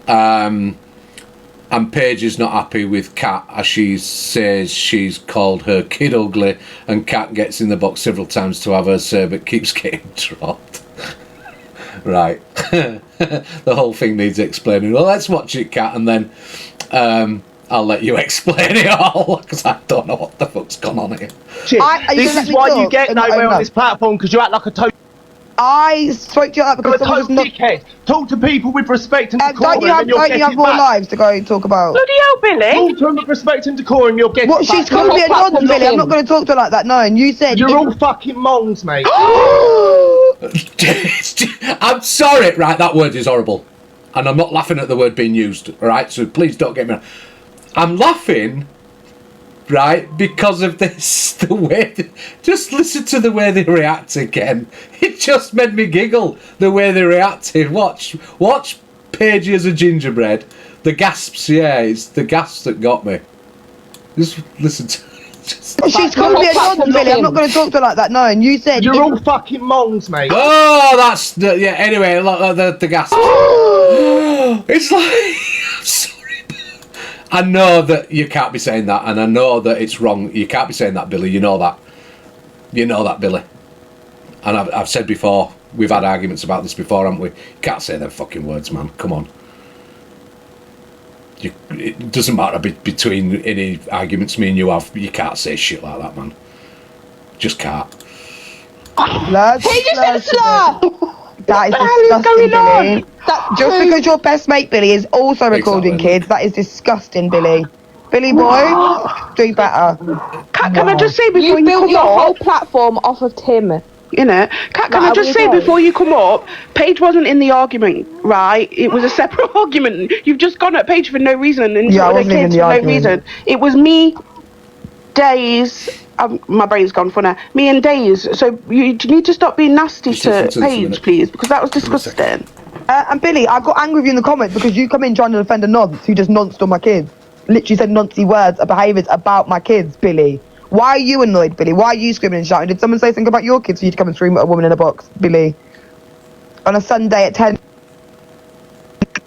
And Paige is not happy with Kat as she says she's called her kid ugly, and Kat gets in the box several times to have her say but keeps getting dropped. Right. The whole thing needs explaining. Well, let's watch it, Kat, and then I'll let you explain it all, because I don't know what the fuck's gone on here. This is why you get nowhere on this platform, because you act like a total... I spoke to you like that because someone was not... dickhead. Talk to people with respect and decorum. Don't you have more lives to go talk about? Bloody hell, Billy! Talk to them with respect and decorum, you'll get... What, she's called me a nonce, Billy. I'm not going to talk to her like that, no. And you said... You're all fucking mongs, mate. I'm sorry, right, that word is horrible. And I'm not laughing at the word being used, right? So please don't get me wrong. I'm laughing, right, because of this, the way... Just listen to the way they react again. It just made me giggle, the way they reacted. Watch Paige as a gingerbread. The gasps, yeah, it's the gasps that got me. Just listen to... She's called me a nonce, Billy. I'm not going to talk to her like that, no. And you said... You're all fucking mongs, mate. Oh, that's... The, yeah, anyway, the gasps. It's like... I'm sorry. I know that you can't be saying that, and I know that it's wrong. You can't be saying that, Billy. You know that. You know that, Billy. And I've said before, we've had arguments about this before, haven't we? You can't say them fucking words, man. Come on. It doesn't matter between any arguments me and you have. You can't say shit like that, man. Just can't. Lads, he just said slur! That is disgusting, Billy. Just because your best mate, Billy, is also recording kids, that is disgusting, Billy. Billy boy, do better. Kat, can I just say before you built your whole platform off of Tim? You know, Kat, can I just say before you come up, Paige wasn't in the argument, right? It was a separate argument. You've just gone at Paige for no reason and yeah, the kids for no reason. It was me, Days. My brain's gone for now. Me and Days. So you need to stop being nasty to Paige, please, because that was disgusting. And Billy, I got angry with you in the comments because you come in trying to defend a nonce who just nonced on my kids. Literally said noncey words or behaviours about my kids, Billy. Why are you annoyed, Billy? Why are you screaming and shouting? Did someone say something about your kids for you to come and scream at a woman in a box, Billy? On a Sunday at 10...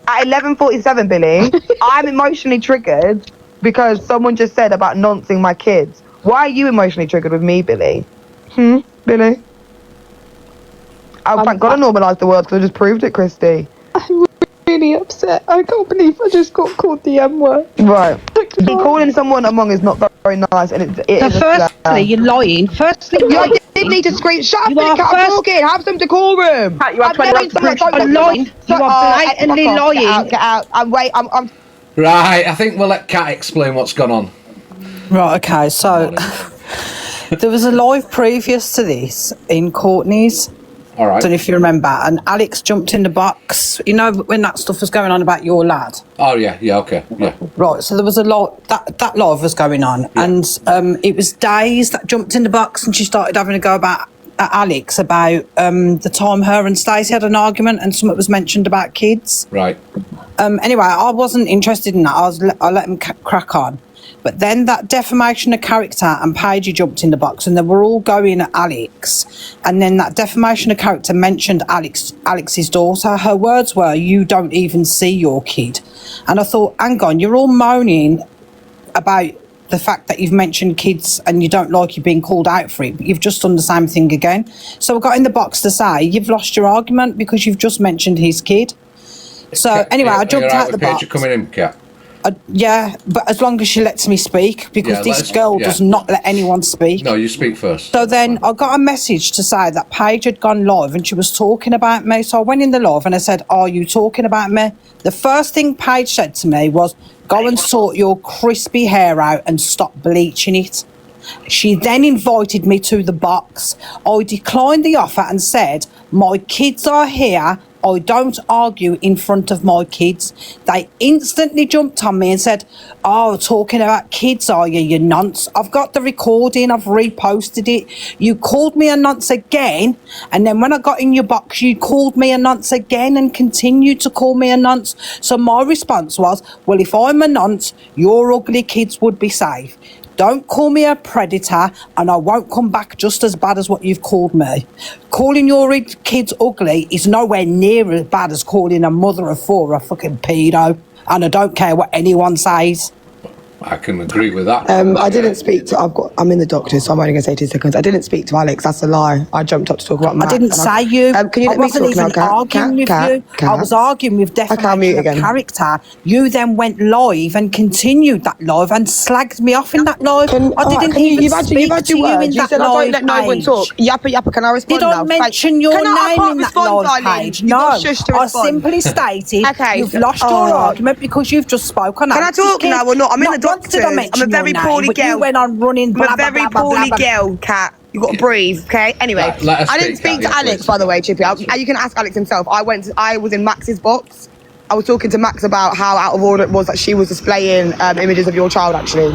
At 11:47, Billy, I'm emotionally triggered because someone just said about noncing my kids. Why are you emotionally triggered with me, Billy? Billy? Oh, thank God I normalised the word because I just proved it, Christy. I'm really upset. I can't believe I just got called the M word. Right. Calling someone a mong is not very nice, and it is. Firstly, you're lying. Firstly, I did need to scream. Shut up, Kat, I'm talking. Have some decorum. Kat, you are lying. You are blatantly lying. Get out. I'm Right, I think we'll let Kat explain what's gone on. Right, okay, so there was a live previous to this in Courtney's. All right. I don't know if you remember, and Alex jumped in the box. You know when that stuff was going on about your lad? Oh, yeah, okay, yeah. Right, so there was a lot, that live was going on, and it was Days that jumped in the box, and she started having a go about at Alex about the time her and Stacey had an argument and something was mentioned about kids. Right. Anyway, I wasn't interested in that. I let him crack on. But then that defamation of character and Paige jumped in the box and they were all going at Alex. And then that defamation of character mentioned Alex's daughter. Her words were, "You don't even see your kid." And I thought, hang on, you're all moaning about the fact that you've mentioned kids and you don't like you being called out for it, but you've just done the same thing again. So I got in the box to say, you've lost your argument because you've just mentioned his kid. So anyway, I jumped out the box. Paige coming in, Kat. Yeah, but as long as she lets me speak, because this girl does not let anyone speak. No, you speak first. So then I got a message to say that Paige had gone live and she was talking about me. So I went in the live and I said, "Are you talking about me?" The first thing Paige said to me was, "Go and sort your crispy hair out and stop bleaching it." She then invited me to the box. I declined the offer and said, "My kids are here. I don't argue in front of my kids." They instantly jumped on me and said, "Oh, talking about kids, are you, you nonce?" I've got the recording, I've reposted it. You called me a nonce again, and then when I got in your box, you called me a nonce again and continued to call me a nonce. So my response was, well, if I'm a nonce, your ugly kids would be safe. Don't call me a predator, and I won't come back just as bad as what you've called me. Calling your kids ugly is nowhere near as bad as calling a mother of four a fucking pedo, and I don't care what anyone says. I can agree with that. I didn't speak to. I'm in the doctor, so I'm only going to say 2 seconds. I didn't speak to Alex. That's a lie. I jumped up to talk about Matt. I didn't say you. Can you I let me wasn't talk now, even Kat? arguing with Kat, you. Kat. I was arguing with defamation mute of again. character. You then went live and continued that live and slagged me off in that live. I didn't even speak to you in You that said I live don't let no one page. talk. Yappa, can I respond Did now? I mention your Can I name can't in that respond, live darling. page? You No, got shush to I respond. simply stated Okay, you've so- lost your argument because you've just spoken. Can I talk now or not? I'm in the Once did I doctors. mention I'm a very your poorly name, but girl. you went on running. I'm Blah, a very blah, blah, poorly blah, blah. girl, Kat. You got to breathe, okay? Anyway, Let us I didn't speak, speak Kat, to yeah, Alex, please. by the way, Chippy. You can ask Alex himself. I was in Max's box. I was talking to Max about how out of order it was that she was displaying images of your child, actually.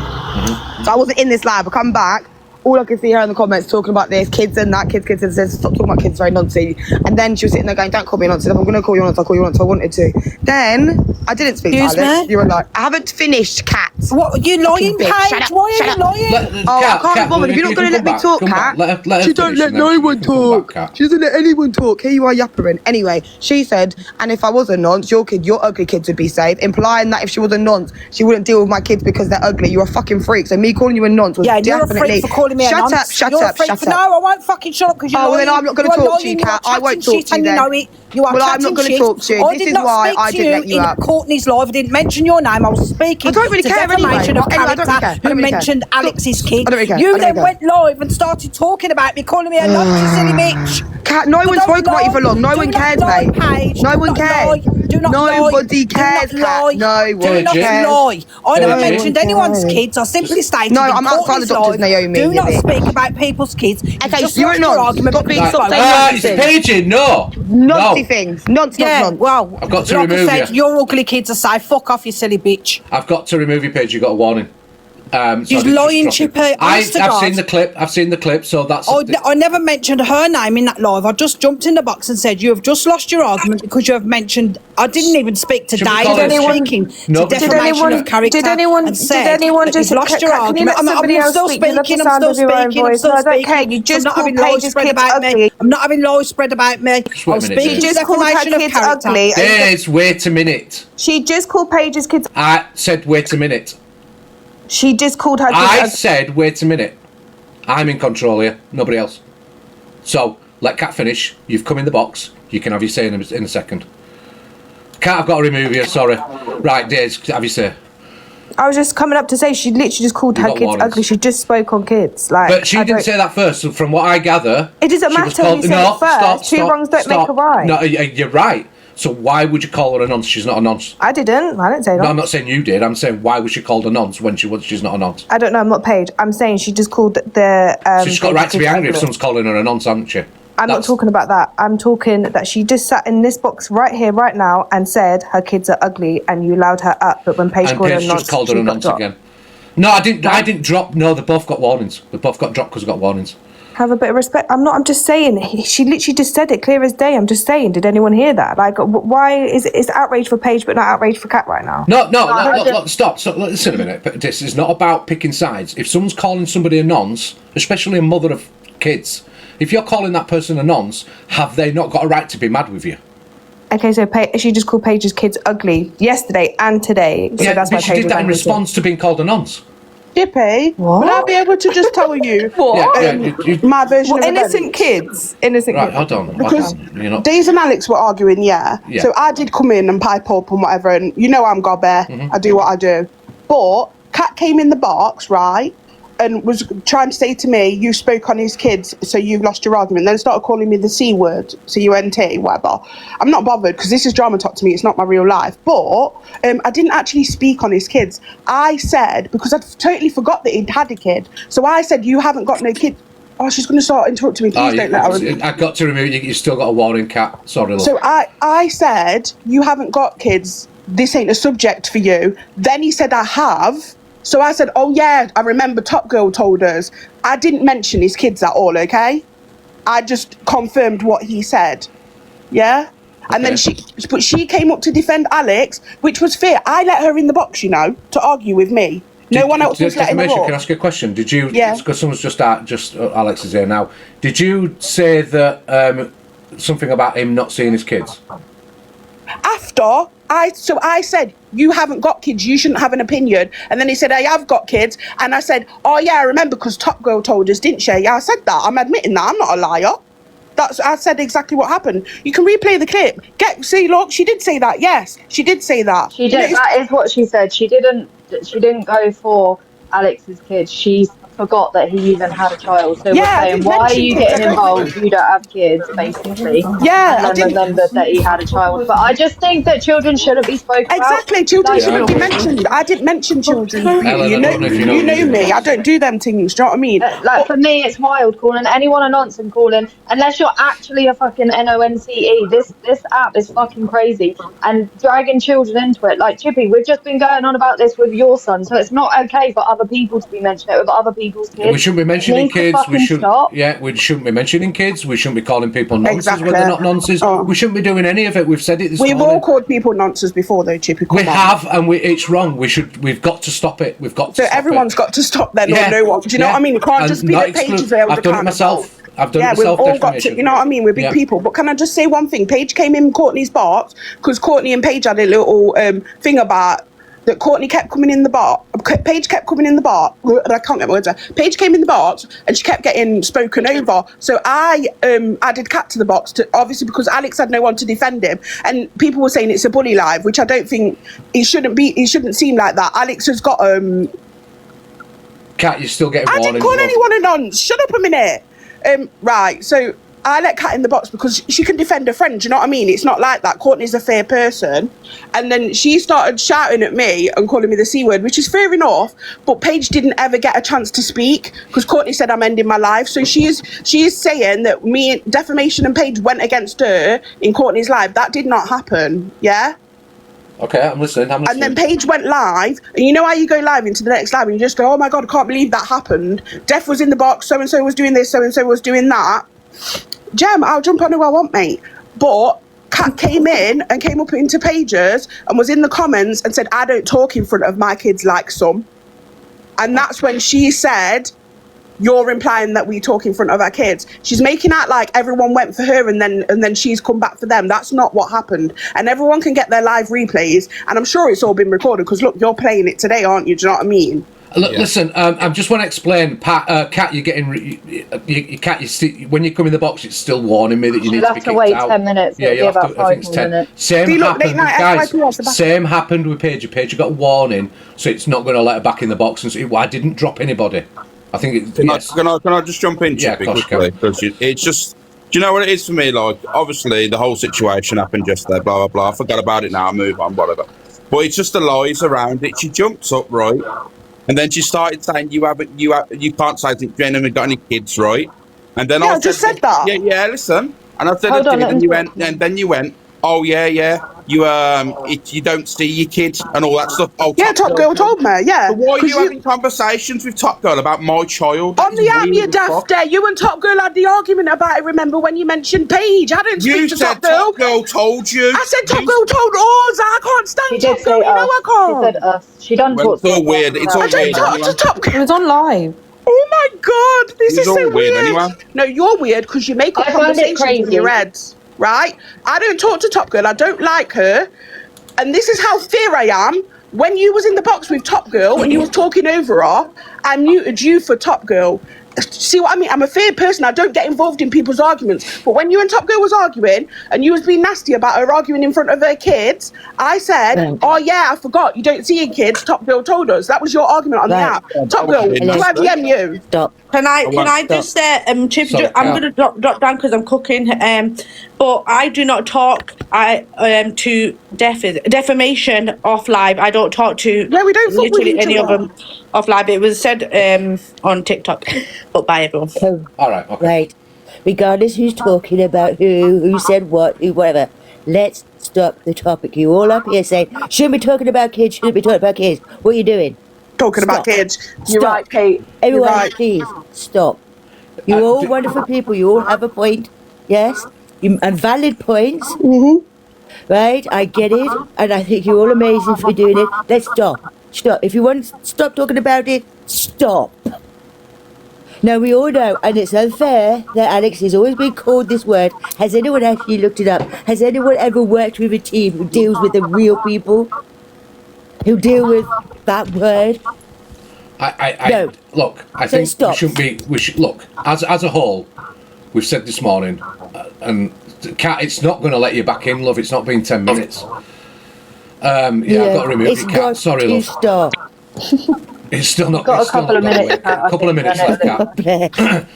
So I wasn't in this live. I come back. All I could see her in the comments talking about this, kids and that, kids, and says, stop talking about kids, very nonsense. And then she was sitting there going, don't call me a nonsense. If I'm going to call you a nonsense, I'll call you a nonsense. I wanted to. Then I didn't speak Excuse to Alex. me? You were like, I haven't finished, Kat. What, you lying, Bitch. Paige? Shut up, Why are shut you up. lying? I can't bother. If you're not going to let me talk, Kat, she don't let no one talk. She doesn't let anyone talk. Here you are yappering. Anyway, she said, and if I was a nonce, your ugly kids would be safe, implying that if she was a nonce, she wouldn't deal with my kids because they're ugly. You're a fucking freak. So me calling you a nonce was Yeah, you're a definitely... freak for calling me a nonce. Shut You're a up. freak for... No, I won't fucking shut up because you're Oh, well, lying. then I'm not going to talk to you, Kat. I won't talk to you then. You know it. You are well, I'm not going to talk to you. I This did is not why speak I to didn't let you in up. Courtney's live. I didn't mention your name. I was speaking I don't really to care defamation anyway. of Anyway, I don't really care. I character don't who really care. mentioned Alex's kid. I don't really care. I You don't then really care. went live and started talking about me, calling me a nonce, you silly bitch. Kat, no one spoke about you for long. No one cares, mate. No one cares. Do not Nobody cares, Kat. No one Do not cares. lie. I never No mentioned one anyone's cares. kids. I simply stated No, in I'm outside the Courtney's doctors, live, Naomi, do you not bitch. speak about people's kids. You've Okay, just you're lost a your nonce. argument Stop because being- you stop spoke saying about nonsense. It's Paige, no. Noncy things. Nonce. well, I've got to like remove I said, you. your ugly kids are safe. Fuck off, you silly bitch. I've got to remove your page. You got a warning. She's lying, Chippy. I've Honest to God. seen the clip. I've seen the clip. So that's. I never mentioned her name in that live. I just jumped in the box and said, you have just lost your argument because you have mentioned... I didn't even speak to Should we Dave. call I was it- speaking No, to did defamation anyone- of character did anyone and said just that you've lost your can you argument. let somebody I'm else still speak? You love the speaking. I'm sound still of your own speaking. I'm voice. still No, I don't speaking. care. You just I'm not called having lies Paige's spread kids about me. ugly. I'm not having lies spread about me. I wait a was minute, speaking Des. to Just called her defamation of kids character. ugly. Des, wait a minute. She just called Paige's kids. I said, wait a minute. She just called her kids I ugly. said, wait a minute. I'm in control here. Nobody else. So let Kat finish. You've come in the box. You can have your say in a second. Kat, I've got to remove you. Sorry. Right, Des, have your say. I was just coming up to say she literally just called You her got kids warnings. ugly. She just spoke on kids. Like, But she I didn't don't- say that first. So from what I gather, It doesn't she was matter. called- You said No, it first. stop, Two stop, wrongs don't stop. make a right. No, you're right. So why would you call her a nonce? She's not a nonce. I didn't. I didn't say that. No, I'm not saying you did. I'm saying why was she called a nonce when she's not a nonce? I don't know. I'm not Paige. I'm saying she just called the. So she's got a right to be angry if someone's calling her a nonce, hasn't she? I'm not talking about that. I'm talking that she just sat in this box right here, right now, and said her kids are ugly, and you allowed her up. But when Paige And called her a Paige nonce, just called her she a got nonce dropped. again. No, I didn't drop. No, they both got warnings. They both got dropped because they got warnings. Have a bit of respect. I'm just saying. She literally just said it clear as day. I'm just saying. Did anyone hear that? Like, why is it outrage for Paige but not outrage for Kat right now? No, look, stop. So, listen a minute. But this is not about picking sides. If someone's calling somebody a nonce, especially a mother of kids, if you're calling that person a nonce, have they not got a right to be mad with you? Okay, so she just called Paige's kids ugly yesterday and today. So Yeah, that's why but she Paige did was that in angry too. response to being called a nonce. Chippy, would I be able to just tell you my version of innocent events? innocent Right, kids. hold on. Because You're not... Days and Alex were arguing, Yeah. So I did come in and pipe up and whatever, and you know I'm gobber. I do what I do. But Kat came in the box, right, and was trying to say to me, you spoke on his kids, so you've lost your argument. Then started calling me the C word, C-U-N-T, whatever. I'm not bothered, because this is drama talk to me, it's not my real life. But I didn't actually speak on his kids. I said, because I'd totally forgot that he'd had a kid, so I said, you haven't got no kid. Oh, she's going to start interrupting me. Please don't let her. I've got to remove you. You've still got a warning, Kat. Sorry, look. So I said, you haven't got kids. This ain't a subject for you. Then he said, I have. So I said, oh, yeah, I remember Top Girl told us. I didn't mention his kids at all, okay? I just confirmed what he said. Yeah? Okay. And then she came up to defend Alex, which was fair. I let her in the box, you know, to argue with me. No one else was letting her up. Can I ask you a question? Did you? Yeah. Because someone's just Alex is here now. Did you say that something about him not seeing his kids? After I said, you haven't got kids, you shouldn't have an opinion. And then he said, I have got kids. And I said, oh yeah, I remember because Top Girl told us, didn't she? Yeah, I said that. I'm admitting that. I'm not a liar. I said exactly what happened. You can replay the clip. See, look, she did say that. Yes, she did say that. She did. That is what she said. She didn't go for Alex's kids. She forgot that he even had a child. So we're saying, why are you getting involved? You don't have kids, basically. Yeah, and then remembered that he had a child. But I just think that children shouldn't be spoken about. Exactly, children shouldn't be mentioned. I didn't mention children. You know me. I don't do them things. Do you know what I mean? Like for me, it's wild calling anyone a nonce and calling unless you're actually a fucking nonce. This app is fucking crazy and dragging children into it. Like Chippy, we've just been going on about this with your son, so it's not okay for other people to be mentioning it with other people's kids. We shouldn't be mentioning kids. We shouldn't be mentioning kids. We shouldn't be calling people nonces when they're not nonces. We shouldn't be doing any of it. We've said it this morning. We've all called people nonces before, though, Chippy. We have, and it's wrong. We've got to stop it. We've got to. So everyone's got to stop then, or no one. Do you know what I mean? It can't just be the pages there with the I've done it myself. I've done it myself. We've all got to. You know what I mean? We're big people. But can I just say one thing? Paige came in Courtney's box because Courtney and Paige had a little thing about. That Courtney kept coming in the box. Paige kept coming in the box. I can't get my words out. Paige came in the box and she kept getting spoken over. So I added Kat to the box, obviously because Alex had no one to defend him. And people were saying it's a bully live, which I don't think it shouldn't be. It shouldn't seem like that. Alex has got Kat, you're still getting. I didn't call anyone a nonce. Shut up a minute. Right. So I let Kat in the box because she can defend a friend. Do you know what I mean? It's not like that. Courtney's a fair person. And then she started shouting at me and calling me the C word, which is fair enough. But Paige didn't ever get a chance to speak because Courtney said I'm ending my life. So she is saying that defamation and Paige went against her in Courtney's live. That did not happen. Yeah? Okay, I'm listening. And then Paige went live, and you know how you go live into the next live and you just go, oh my God, I can't believe that happened. Def was in the box, so-and-so was doing this, so-and-so was doing that. Jem, I'll jump on who I want, mate. But Kat came in and came up into Pages and was in the comments and said, I don't talk in front of my kids like some. And that's when she said, you're implying that we talk in front of our kids. She's making out like everyone went for her and then she's come back for them. That's not what happened. And everyone can get their live replays. And I'm sure it's all been recorded because, look, you're playing it today, aren't you? Do you know what I mean? Look, listen, I just want to explain, Kat, you're getting, when you come in the box, it's still warning me that you need to be kicked out. You'll have to wait 10 minutes. Yeah, you have to, I think it's 10 minutes. Same happened with Paige. Paige got a warning, so it's not going to let her back in the box. And so I didn't drop anybody. I think Can I just jump in, Chippy, quickly? It's just, do you know what it is for me? Like, obviously, the whole situation happened just there, blah, blah, blah. I forgot about it now, move on, whatever. But it's just the lies around it. She jumps up, right? And then she started saying, you can't say that Jen haven't got any kids, right? And then I just said that. Yeah, listen. And I said, and then you went, oh, yeah. You don't see your kids and all that stuff. Oh, yeah, Top Girl told me, yeah. So why are you having conversations with Top Girl about my child? On the app, you daft there. You and Top Girl had the argument about it, remember, when you mentioned Paige. I didn't speak to Top Girl. Top Girl told you. I said Top Girl told us. I can't stand Top Girl. You know I can't. She said us. She done talk to us. It's all weird. I don't talk to Top Girl. It was on live. Oh my God, this is so weird. Anyway. No, you're weird because you make up conversations in your heads, right? I don't talk to Top Girl. I don't like her. And this is how fair I am, when you was in the box with Top Girl and you was talking over her, I muted you for Top Girl. See what I mean? I'm a fair person. I don't get involved in people's arguments. But when you and Top Girl was arguing and you was being nasty about her arguing in front of her kids, I said, oh yeah, I forgot. You don't see your kids. Top Girl told us. That was your argument on the app. Top Girl, do I DM you? Stop. Can I just say, Chip, I'm going to drop down because I'm cooking. But I do not talk to defamation off live. I don't talk to we don't literally any of them off live. It was said on TikTok, but by everyone. All right, okay. Right. Regardless who's talking about who said what, who, whatever. Let's stop the topic. You all up here saying, shouldn't be talking about kids, shouldn't be talking about kids. What are you doing? Talking about kids. You're right, Kate. Everyone, You're right. please, stop. You're all wonderful people. You all have a point. Yes? And valid points. Mm-hmm. Right? I get it. And I think you're all amazing for doing it. Let's stop. Stop. If you want to stop talking about it, stop. Now, we all know, and it's unfair that Alex has always been called this word. Has anyone actually looked it up? Has anyone ever worked with a team who deals with the real people? Who deal with that word? No. Look, I think we shouldn't be. We should look as a whole. We've said this morning, and Kat, it's not going to let you back in, love. It's not been 10 minutes. I've got to remove it, Kat. Sorry, love. Stop. It's still not. Got a couple of minutes. A couple of minutes left, Kat.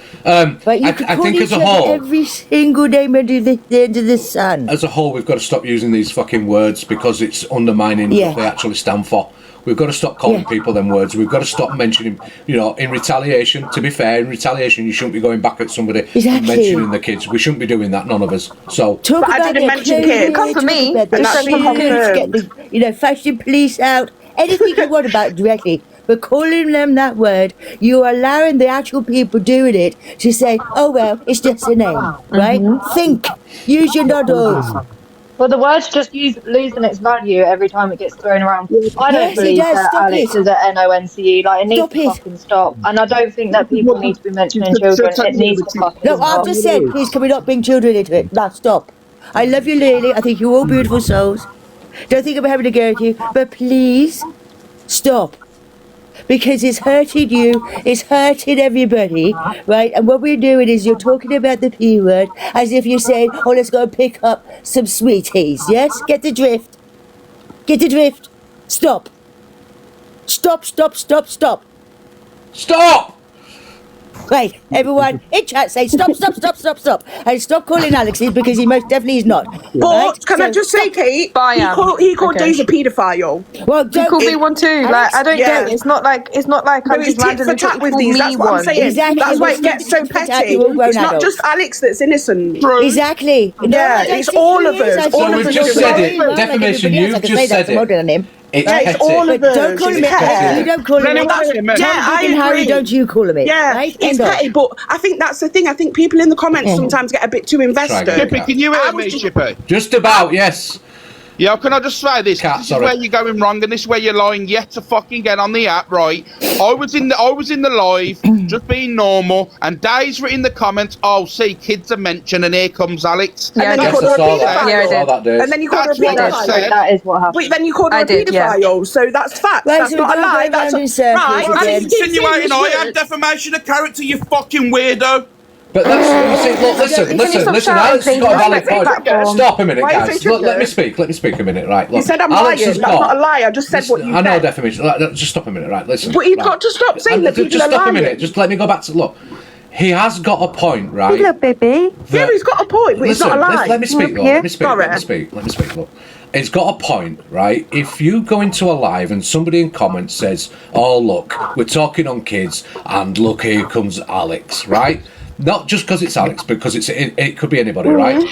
But you I think as a whole, every single day under the sun. As a whole, we've got to stop using these fucking words because it's undermining what they actually stand for. We've got to stop calling people them words. We've got to stop mentioning, in retaliation. To be fair, in retaliation, you shouldn't be going back at somebody and mentioning the kids. We shouldn't be doing that, none of us. So, but I didn't mention kids. Come for me. Get the fashion police out. Anything you want about it directly. But calling them that word, you're allowing the actual people doing it to say, oh, well, it's just a name, right? Think. Use your noddles. Well, the word's just losing its value every time it gets thrown around. I don't believe that Alex is at NONCE. Like, it needs to fucking stop. And I don't think that people need to be mentioning children. It needs to fucking stop. No, I've just said, please, can we not bring children into it? Now, stop. I love you, Lily. I think you're all beautiful souls. Don't think I'm having a go at you. But please, stop. Because it's hurting you, it's hurting everybody, right? And what we're doing is you're talking about the P word as if you're saying, oh, let's go and pick up some sweeties, yes? Get the drift. Get the drift. Stop. Stop, stop, stop, stop. Stop! Right, everyone in chat say stop, stop, stop, stop, stop. And stop calling Alex's because he most definitely is not. But can I just say, Kate, he called Daisy a paedophile. Well, he called me one too. Like, I don't get it. It's not like I'm just randomly chat with these. That's what I'm saying. Exactly. That's why it gets so petty. It's not just Alex that's innocent. Exactly. Yeah, it's all of us. So we've just said it. Defamation. You've just said it. It's all of us. Don't call him it. You don't call him it. Yeah, I agree. Harry, don't you call him it? Yeah, right? it's petty, but I think that's the thing. I think people in the comments sometimes get a bit too invested. Chippy, can you hear me, Chippy? Just about, yes. Yeah, can I just say this? Kat, this is where you're going wrong, and this is where you're lying yet to fucking get on the app, right? I was in the live, just being normal, and Dave's written in the comments, oh, see, kids are mentioned, and here comes Alex. And then you called her a paedophile. And then you called her a paedophile. That is what happened. But then you called her a paedophile, so that's fact. Right, That's so not a lie. That's right. I'm insinuating I have defamation of character, you fucking weirdo. But that's, you see, look, listen, Alex has got a valid point. Stop a minute, guys. Let me speak a minute, right? Look, you said I'm lying. That's not a lie. I just said what you said. I know defamation. Just stop a minute, right? Listen. But you've got to stop saying that people are lying. Just stop a minute. Just let me go back to, look. He has got a point, right? Hello, baby. Yeah, he's got a point, but it's not a lie. Let me speak, look. Let me speak, look. It's got a point, right? If you go into a live and somebody in comments says, oh, look, we're talking on kids, and look, here comes Alex, right? Not just because it's Alex, because it could be anybody, right?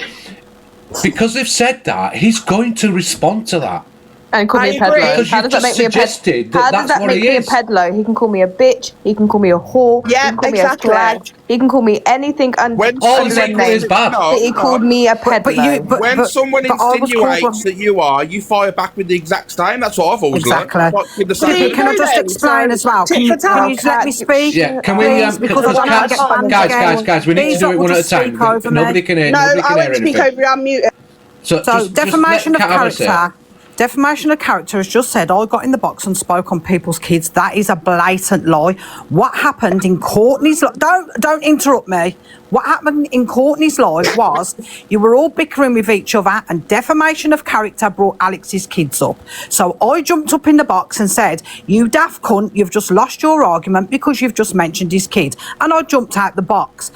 Because they've said that, he's going to respond to that. And call me a peddler. How does that make me a peddler? How does that make me a peddler? He can call me a bitch. He can call me a whore. Yeah, he can call exactly. me a slag. He can call me anything under that name. Is bad. He called me a peddler. When someone insinuates that you are, you fire back with the exact same. That's what I've always learned. Exactly. Can I just explain as well? Can you let me speak? Yeah, can we? Because guys, we need to do it one at a time. Nobody can hear. No, I won't speak over you. I'm muted. So defamation of character. Defamation of character has just said I got in the box and spoke on people's kids. That is a blatant lie. What happened in Courtney's life? Don't interrupt me. What happened in Courtney's life was you were all bickering with each other, and defamation of character brought Alex's kids up. So I jumped up in the box and said, "You daft cunt, you've just lost your argument because you've just mentioned his kid." And I jumped out the box.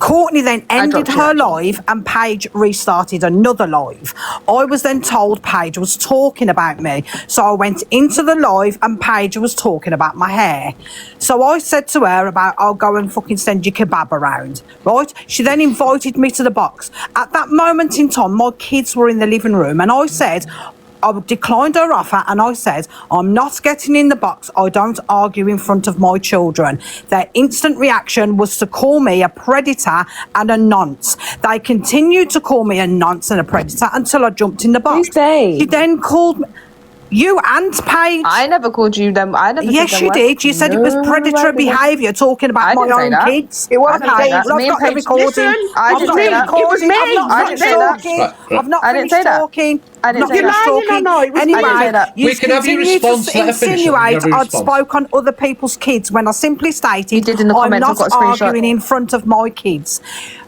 Courtney then ended her live and Paige restarted another live. I was then told Paige was talking about me. So I went into the live and Paige was talking about my hair. So I said to her about, "I'll go and fucking send you kebab around," right? She then invited me to the box. At that moment in time, my kids were in the living room and I said, I declined her offer and I said, "I'm not getting in the box. I don't argue in front of my children." Their instant reaction was to call me a predator and a nonce. They continued to call me a nonce and a predator until I jumped in the box. Who's they? She then called me. You and Paige. I never called you them. I never. Yes, you did. You said it was predatory behaviour, talking about my own kids. It wasn't okay, that. I've got the recording. Listen, I didn't say that. It was me. I've not finished talking. I didn't say that. No, it was anyway, me. We can have your response. To insinuate I'd spoke on other people's kids when I simply stated I'm not arguing in front of my kids.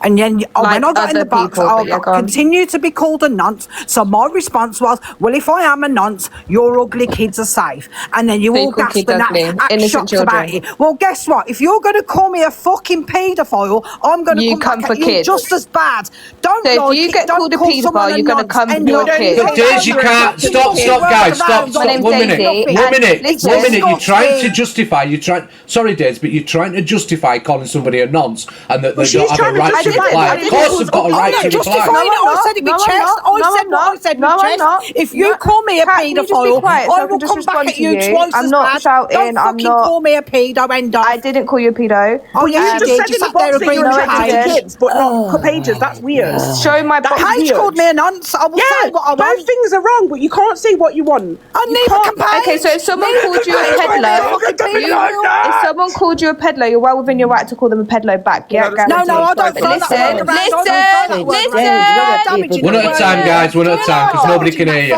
And then when I got in the box, I continued to be called a nonce. So my response was, "Well, if I am a nonce, your ugly kids are safe." And then you all gasped and act shocked about it. Well, guess what? If you're going to call me a fucking paedophile, I'm going to come back at you just as bad. Don't so if you get called a paedophile, you're going to come for your kids. But Days, you can't. Stop, guys. Stop. 1 minute. You're trying to justify. Sorry, Days, but you're trying to justify calling somebody a nonce and that they don't have a right to reply. Of course, they've got a right to reply. I said it with chest. I said with chest. If you call me a paedophile, I will come back at you twice as bad. I'm not shouting. Don't fucking call me a pedo. End of. I didn't call you a pedo. Oh, yes, you did. You sat there agreeing with kids, but not pages. That's weird. Show my box. Paige called me a nonce. I will say what I want. Those things are wrong, but you can't say what you want. Okay, so if someone called you a peddler, if someone called you a peddler, you're well within your right to call them a peddler back. Yeah, no, I don't. Listen. One at a time, guys. One at a time, because nobody can hear you.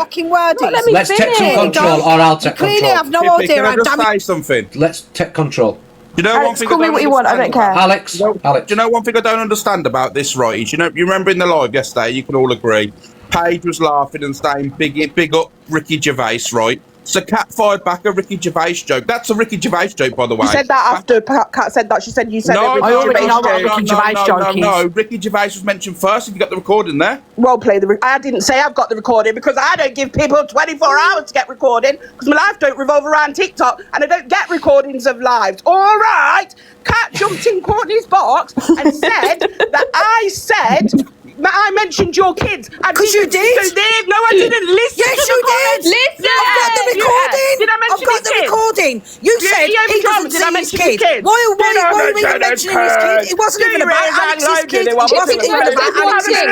Let's take some control, or I'll take control. Clearly, have no idea. Can I just say something? Let's take control. You know, one thing call me what you want. I don't care. Alex. Do you know one thing I don't understand about this, right? Is you remember in the live yesterday, you can all agree, Paige was laughing and saying, big up Ricky Gervais, right? So Kat fired back a Ricky Gervais joke. That's a Ricky Gervais joke, by the way. You said that after Kat said that. She said you said no, Ricky Gervais joke. No. Ricky Gervais was mentioned first. Have you got the recording there? Well, I didn't say I've got the recording because I don't give people 24 hours to get recording because my life don't revolve around TikTok and I don't get recordings of lives. All right. Kat jumped in Courtney's box and said that I mentioned your kids. Because you did. No, I didn't. Listen. Yes, you did. Listen. I've got the recording. Did I mention I've got the recording. You said he doesn't see his kid. Why are you even mentioning his kid? It wasn't even about Alex's kid. It wasn't even about Alex's kid.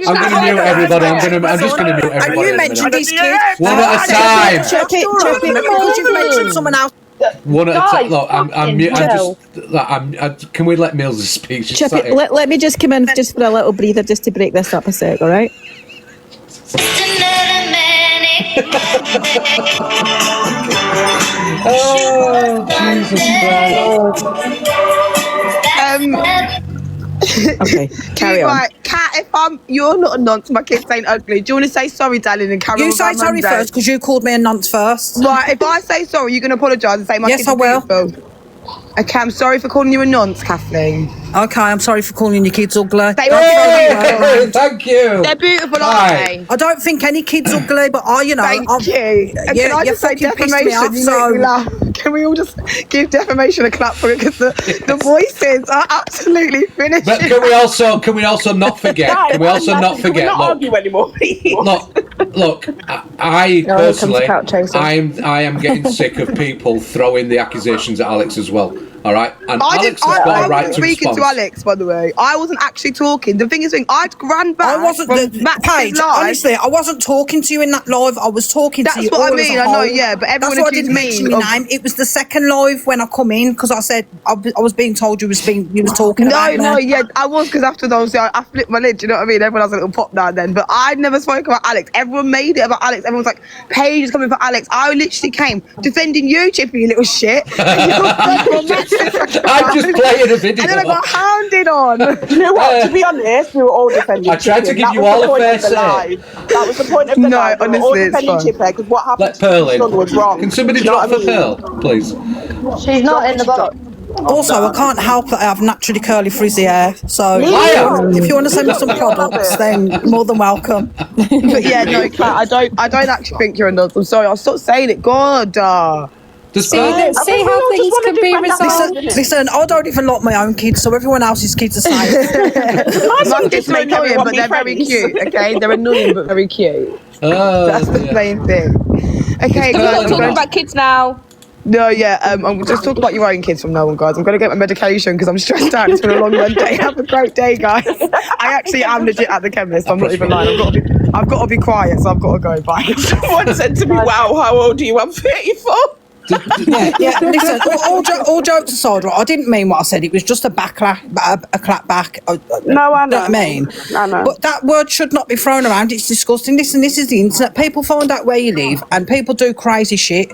I'm going to mute everybody. I'm just going to mute everybody. And you mentioned his kid. One at a time. Because you've mentioned someone else. One at a time. Look, can we let Mills speak? Chippy, let me just come in just for a little breather, just to break this up a sec, all right? Oh, Jesus Christ. Okay, carry on. Right, Kat, you're not a nonce, my kids ain't ugly. Do you want to say sorry, darling, and carry on? You say sorry first, because you called me a nonce first. Right, if I say sorry, you're going to apologise and say my kids are beautiful. Yes, I will. Okay, I'm sorry for calling you a nonce, Kathleen. Okay, I'm sorry for calling your kids ugly. Thank you. They're beautiful, aren't they? I don't think any kid's ugly, but Thank you. Can I just say defamation? You make me laugh. Can we all just give defamation a clap for it? Because the voices are absolutely finished. But can we also not forget? Can we also not forget? Can we not argue anymore? Look. I personally, I am getting sick of people throwing the accusations at Alex as well. All right, and Alex has got a right to respond. Speaking to Alex, by the way, I wasn't actually talking. The thing is, I'd ran back. I wasn't Paige. Honestly, I wasn't talking to you in that live. I was talking to you. That's what I mean. I know, yeah, but everyone that's why I didn't mention your name. It was the second live when I come in because I said I was being told you was talking about me. No, yeah, I was because after those, I flipped my lid. You know what I mean? Everyone has a little pop now and then, but I never spoke about Alex. Everyone made it about Alex. Everyone was like, Paige is coming for Alex. I literally came defending you, Chippy, you little shit. I'm just playing a video. And then I got hounded on. You know what? To be honest, we were all defending I tried to give you all a fair say. That was the point of the live. We were all defending Chippy because what happened to his son was wrong. Can somebody drop for Pearl, please? She's not in the box. Also, I can't help that I have naturally curly frizzy hair. So if you want to send me some products, then more than welcome. But yeah, no, Kat, I don't actually think you're a nut. I'm sorry. I'll stop saying it. God. See how things can be resolved. Listen, I don't even like my own kids, so everyone else's kids are safe. My kids are annoying, but they're very cute. Okay, they're annoying but very cute. That's the main thing. Okay, guys, we're talking about kids now. No, yeah, I'm just talking about your own kids from now on, guys. I'm going to get my medication because I'm stressed out. It's been a long Monday. Have a great day, guys. I actually am legit at the chemist. I'm not even lying. I've got to be quiet, so I've got to go. Bye. Someone said to me, wow, how old are you? I'm 34. yeah. Listen, all jokes aside, right, I didn't mean what I said. It was just a clap back. No, I know. Know what I mean? I know. But that word should not be thrown around. It's disgusting. Listen, this is the internet. People find out where you live, and people do crazy shit.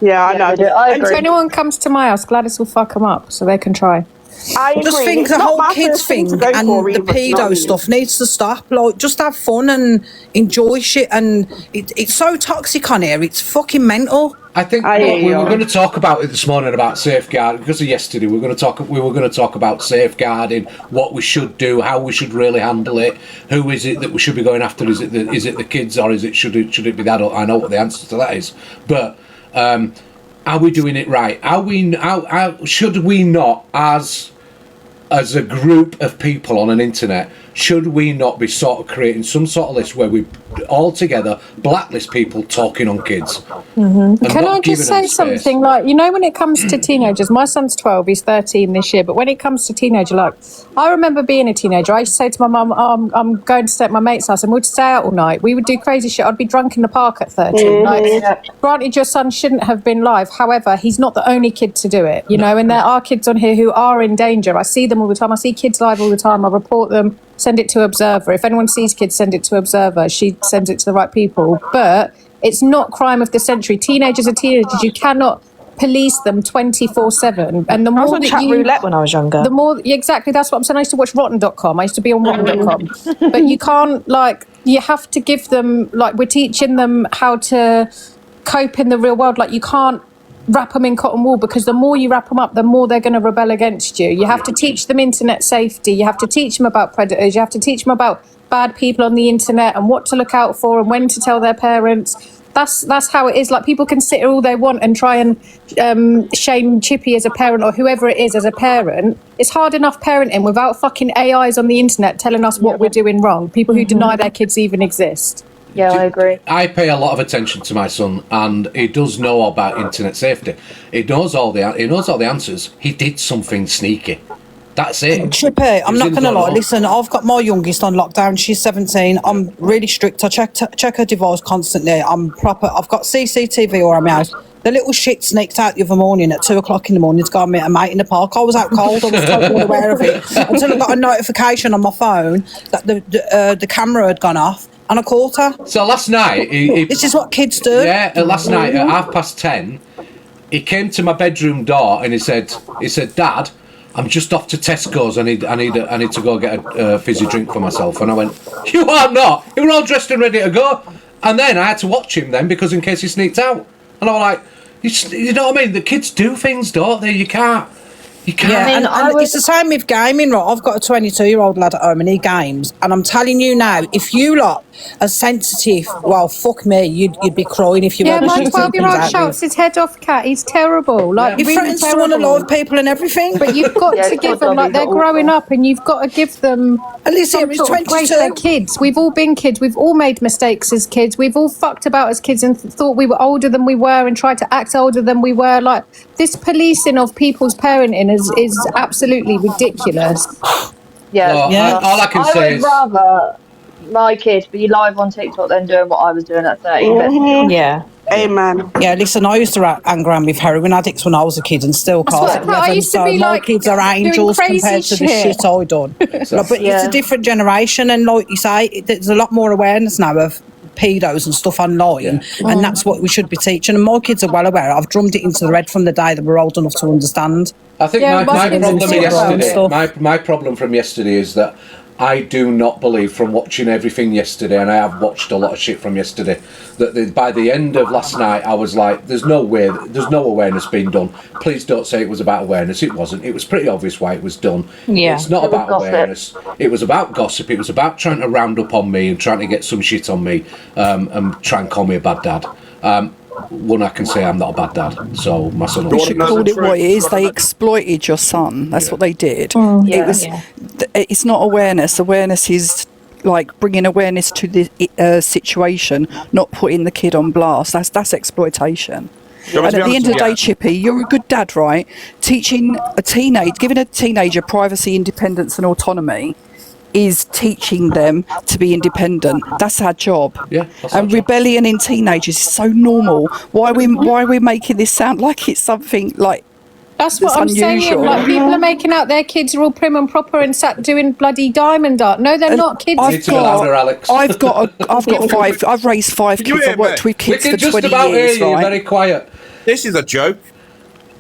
Yeah, I know. And if anyone comes to my house, Gladys will fuck them up so they can try. I just agree. think It's the not whole my kids first thing thing to go and for the either, you know what I pedo mean? stuff needs to stop. Like, just have fun and enjoy shit. And it's so toxic on here. It's fucking mental. I think we were going to talk about it this morning about safeguarding because of yesterday. We were going to talk about safeguarding, what we should do, how we should really handle it. Who is it that we should be going after? Is it the kids or should it be the adult? I know what the answer to that is, but are we doing it right? Should we not, as a group of people on an internet, should we not be sort of creating some sort of list where we all together blacklist people talking on kids? Mm-hmm. Can I just say something? Like, you know, when it comes to teenagers, my son's 12, he's 13 this year, but when it comes to teenager, like, I remember being a teenager, I used to say to my mum, I'm going to stay at my mate's house, and we'd stay out all night. We would do crazy shit. I'd be drunk in the park at 13. Like, granted, your son shouldn't have been live. However, he's not the only kid to do it, you know, and there are kids on here who are in danger. I see them all the time. I see kids live all the time. I report them, send it to Observer. If anyone sees kids, send it to Observer. She sends it to the right people. But it's not crime of the century. Teenagers are teenagers. You cannot police them 24/7. And the more I was on chat roulette when I was younger. The more, exactly, that's what I'm saying. I used to watch Rotten.com. I used to be on Rotten.com. But you can't, like, you have to give them, like, we're teaching them how to cope in the real world. Like, you can't wrap them in cotton wool, because the more you wrap them up, the more they're going to rebel against you. You have to teach them internet safety. You have to teach them about predators. You have to teach them about bad people on the internet and what to look out for and when to tell their parents. That's how it is. Like, people can sit here all they want and try and shame Chippy as a parent or whoever it is as a parent. It's hard enough parenting without fucking AIs on the internet telling us what we're doing wrong. People who deny their kids even exist. Yeah, I agree. I pay a lot of attention to my son, and he does know about internet safety. He knows all the answers. He did something sneaky. That's it. Chippy, I'm not going to lie. Listen, I've got my youngest on lockdown. She's 17. I'm really strict. I check her device constantly. I'm proper. I've got CCTV around my house. The little shit sneaked out the other morning at 2 o'clock in the morning to go and meet a mate in the park. I was out cold. I was totally aware of it until I got a notification on my phone that the camera had gone off. And I caught her. So last night... this is what kids do. Yeah, last night at 10:30, he came to my bedroom door and he said, Dad, I'm just off to Tesco's. I need to go get a fizzy drink for myself. And I went, you are not. You were all dressed and ready to go. And then I had to watch him then, because in case he sneaked out. And I was like, you know what I mean? The kids do things, don't they? You can't. Yeah, and it's the same with gaming, right? I've got a 22-year-old lad at home and he games. And I'm telling you now, if you lot as sensitive. Well, fuck me, you'd be crying if you Yeah, heard the my shit he comes 12-year-old out shouts with. his head off, Cat. He's terrible. Like, He really threatens to terrible. unalive people and everything. But you've got Yeah, to give God, them, like, Dobby's they're growing awful. up and you've got to give them Alicia, some he's sort of grace. 22. They're kids. We've all been kids. We've all made mistakes as kids. We've all fucked about as kids and thought we were older than we were and tried to act older than we were. Like, this policing of people's parenting is absolutely ridiculous. Yeah, Well, all I can say is... would rather my kid be live on TikTok than doing what I was doing at 13. Mhm. Yeah. Amen. Yeah, listen, I used to hang around with heroin addicts when I was a kid and still That's can't. what I used to be my like, kids are doing angels crazy compared to the shit. shit I done. Like, but it's a different generation, and like you say, there's a lot more awareness now of pedos and stuff online, and that's what we should be teaching. And my kids are well aware. I've drummed it into their head from the day that we're old enough to understand. I think my problem from yesterday is that I do not believe, from watching everything yesterday, and I have watched a lot of shit from yesterday, that by the end of last night I was like, there's no way, there's no awareness being done. Please don't say it was about awareness. It wasn't. It was pretty obvious why it was done. Yeah. It's not about awareness. It was about gossip. It was about trying to round up on me and trying to get some shit on me and try and call me a bad dad. One, I can say I'm not a bad dad, so my son... You should call it what it is. They exploited your son. That's what they did. It was. It's not awareness. Awareness is like bringing awareness to the situation, not putting the kid on blast. That's exploitation. And at the end of the day, Chippy, you're a good dad, right? Teaching giving a teenager privacy, independence and autonomy is teaching them to be independent. That's our job. Yeah. And rebellion in teenagers is so normal. Why are we making this sound like it's something like That's what I'm unusual? saying. Like, people are making out their kids are all prim and proper and sat doing bloody diamond art. No, they're not kids. Alex. I've got five. I've raised 5 kids. I've worked with kids for 20 years. You're Right? very quiet. This is a joke.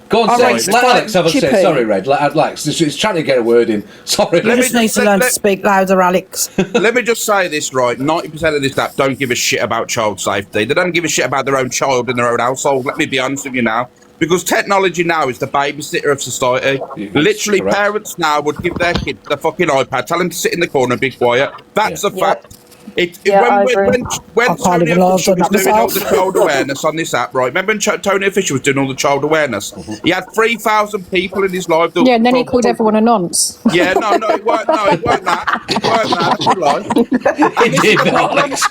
Go on, say. Let Alex have a say. Chippy. Sorry, Red. Let Alex. He's trying to get a word in. Sorry. You just need to learn to speak louder, Alex. Let me just say this, right? 90% of this app don't give a shit about child safety. They don't give a shit about their own child in their own household. Let me be honest with you now. Because technology now is the babysitter of society. Literally, parents now would give their kids the fucking iPad, tell them to sit in the corner and be quiet. That's a fact. When Tony Fisher was doing all the child awareness on this app, right? Remember when Tony Fisher was doing all the child awareness? He had 3,000 people in his live. Yeah, and then he called everyone a nonce. Yeah, no, it weren't that. It weren't that. That's a lie. It did, Alex.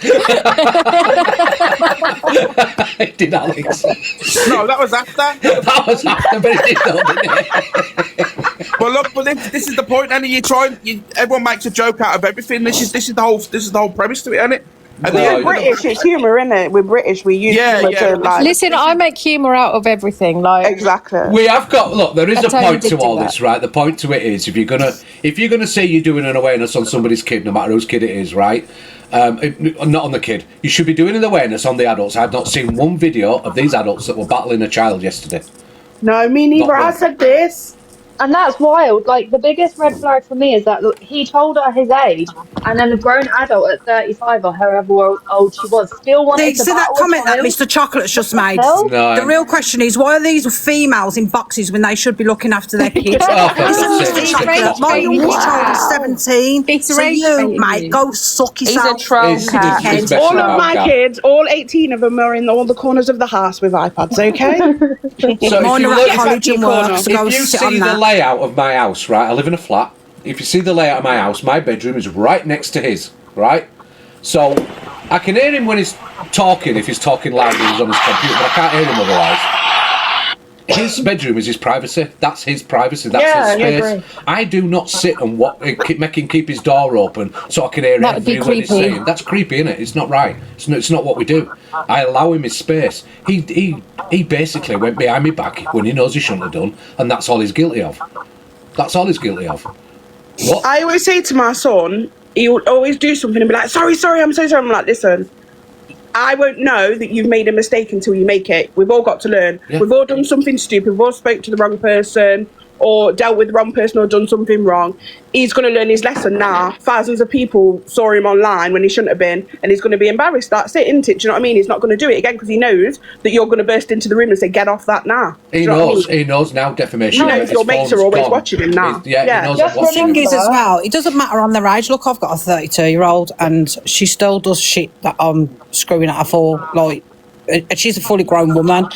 It did, Alex. No, that was after. That was after, but it did not, didn't it? Well, look, but this is the point, and everyone makes a joke out of everything. This is the whole premise to it, isn't it? We're British, it's humour, isn't it? We're British, we use humour to like... Listen, I make humour out of everything, like... Exactly. We have got... Look, there is That's a how you point to did all that. this, right? The point to it is, if you're gonna say you're doing an awareness on somebody's kid, no matter whose kid it is, right? Not on the kid. You should be doing an awareness on the adults. I've not seen one video of these adults that were battling a child yesterday. No, me neither. I said this. And that's wild. Like, the biggest red flag for me is that, look, he told her his age, and then a grown adult at 35 or however old she was still wanted to See that battle comment a that child? Mr. Chocolate's just made? No. The real question is, why are these females in boxes when they should be looking after their kids? Oh, Listen, Mr. Chocolate, my youngest child is 17, so you, mate, go suck yourself. He's a troll cat. All of my kids, all 18 of them are in all the corners of the house with iPads, okay? So Mine are at college and work, so go if you sit on see the that. layout of my house, right? I live in a flat. If you see the layout of my house, my bedroom is right next to his, right? So I can hear him when he's talking, if he's talking loudly, he's on his computer, but I can't hear him otherwise. His bedroom is his privacy. That's his privacy. That's his space. I do not sit and make him keep his door open so I can hear every word he's saying. That's creepy, isn't it? It's not right. It's not what we do. I allow him his space. He basically went behind my back when he knows he shouldn't have done, and that's all he's guilty of. That's all he's guilty of. What? I always say to my son, he will always do something and be like, sorry, I'm so sorry. I'm like, listen, I won't know that you've made a mistake until you make it. We've all got to learn. Yeah. We've all done something stupid. We've all spoke to the wrong person, or dealt with the wrong person or done something wrong, he's going to learn his lesson now. Thousands of people saw him online when he shouldn't have been, and he's going to be embarrassed. That's it, isn't it? Do you know what I mean? He's not going to do it again because he knows that you're going to burst into the room and say, get off that now. He knows. He knows now. Defamation. He knows your mates are always watching him now. He knows The thing is as well, it doesn't matter on their age. Look, I've got a 32-year-old and she still does shit that I'm screwing at her for. Like, she's a fully grown woman.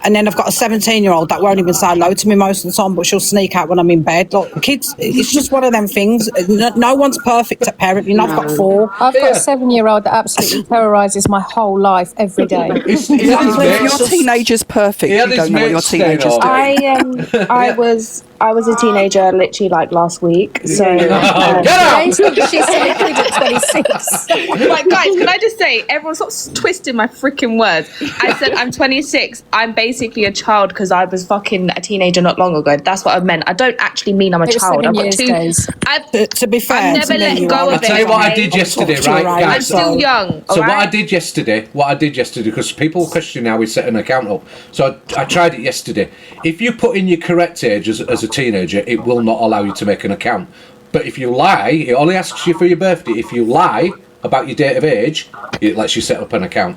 And then I've got a 17-year-old that won't even say hello to me most of the time, but she'll sneak out when I'm in bed. Like, kids, it's just one of them things. No one's perfect at parenting. I've got 4. I've got a 7-year-old that absolutely terrorises my whole life every day. Your teenager's perfect. You don't know what your teenager's doing. I was a teenager literally like last week. So she's liquid at 26. Like, guys, can I just say, everyone stops twisting my freaking words. I said I'm 26. I'm basically a child because I was fucking a teenager not long ago. That's what I meant. I don't actually mean I'm a child. I've got 2 days. To be fair, I've never let go of it. I'll tell you what I did yesterday, right? I'm Guys, still young. So what I did yesterday, because people question how we set an account up. So I tried it yesterday. If you put in your correct age as a teenager, it will not allow you to make an account. But if you lie, it only asks you for your birthday. If you lie about your date of age, it lets you set up an account.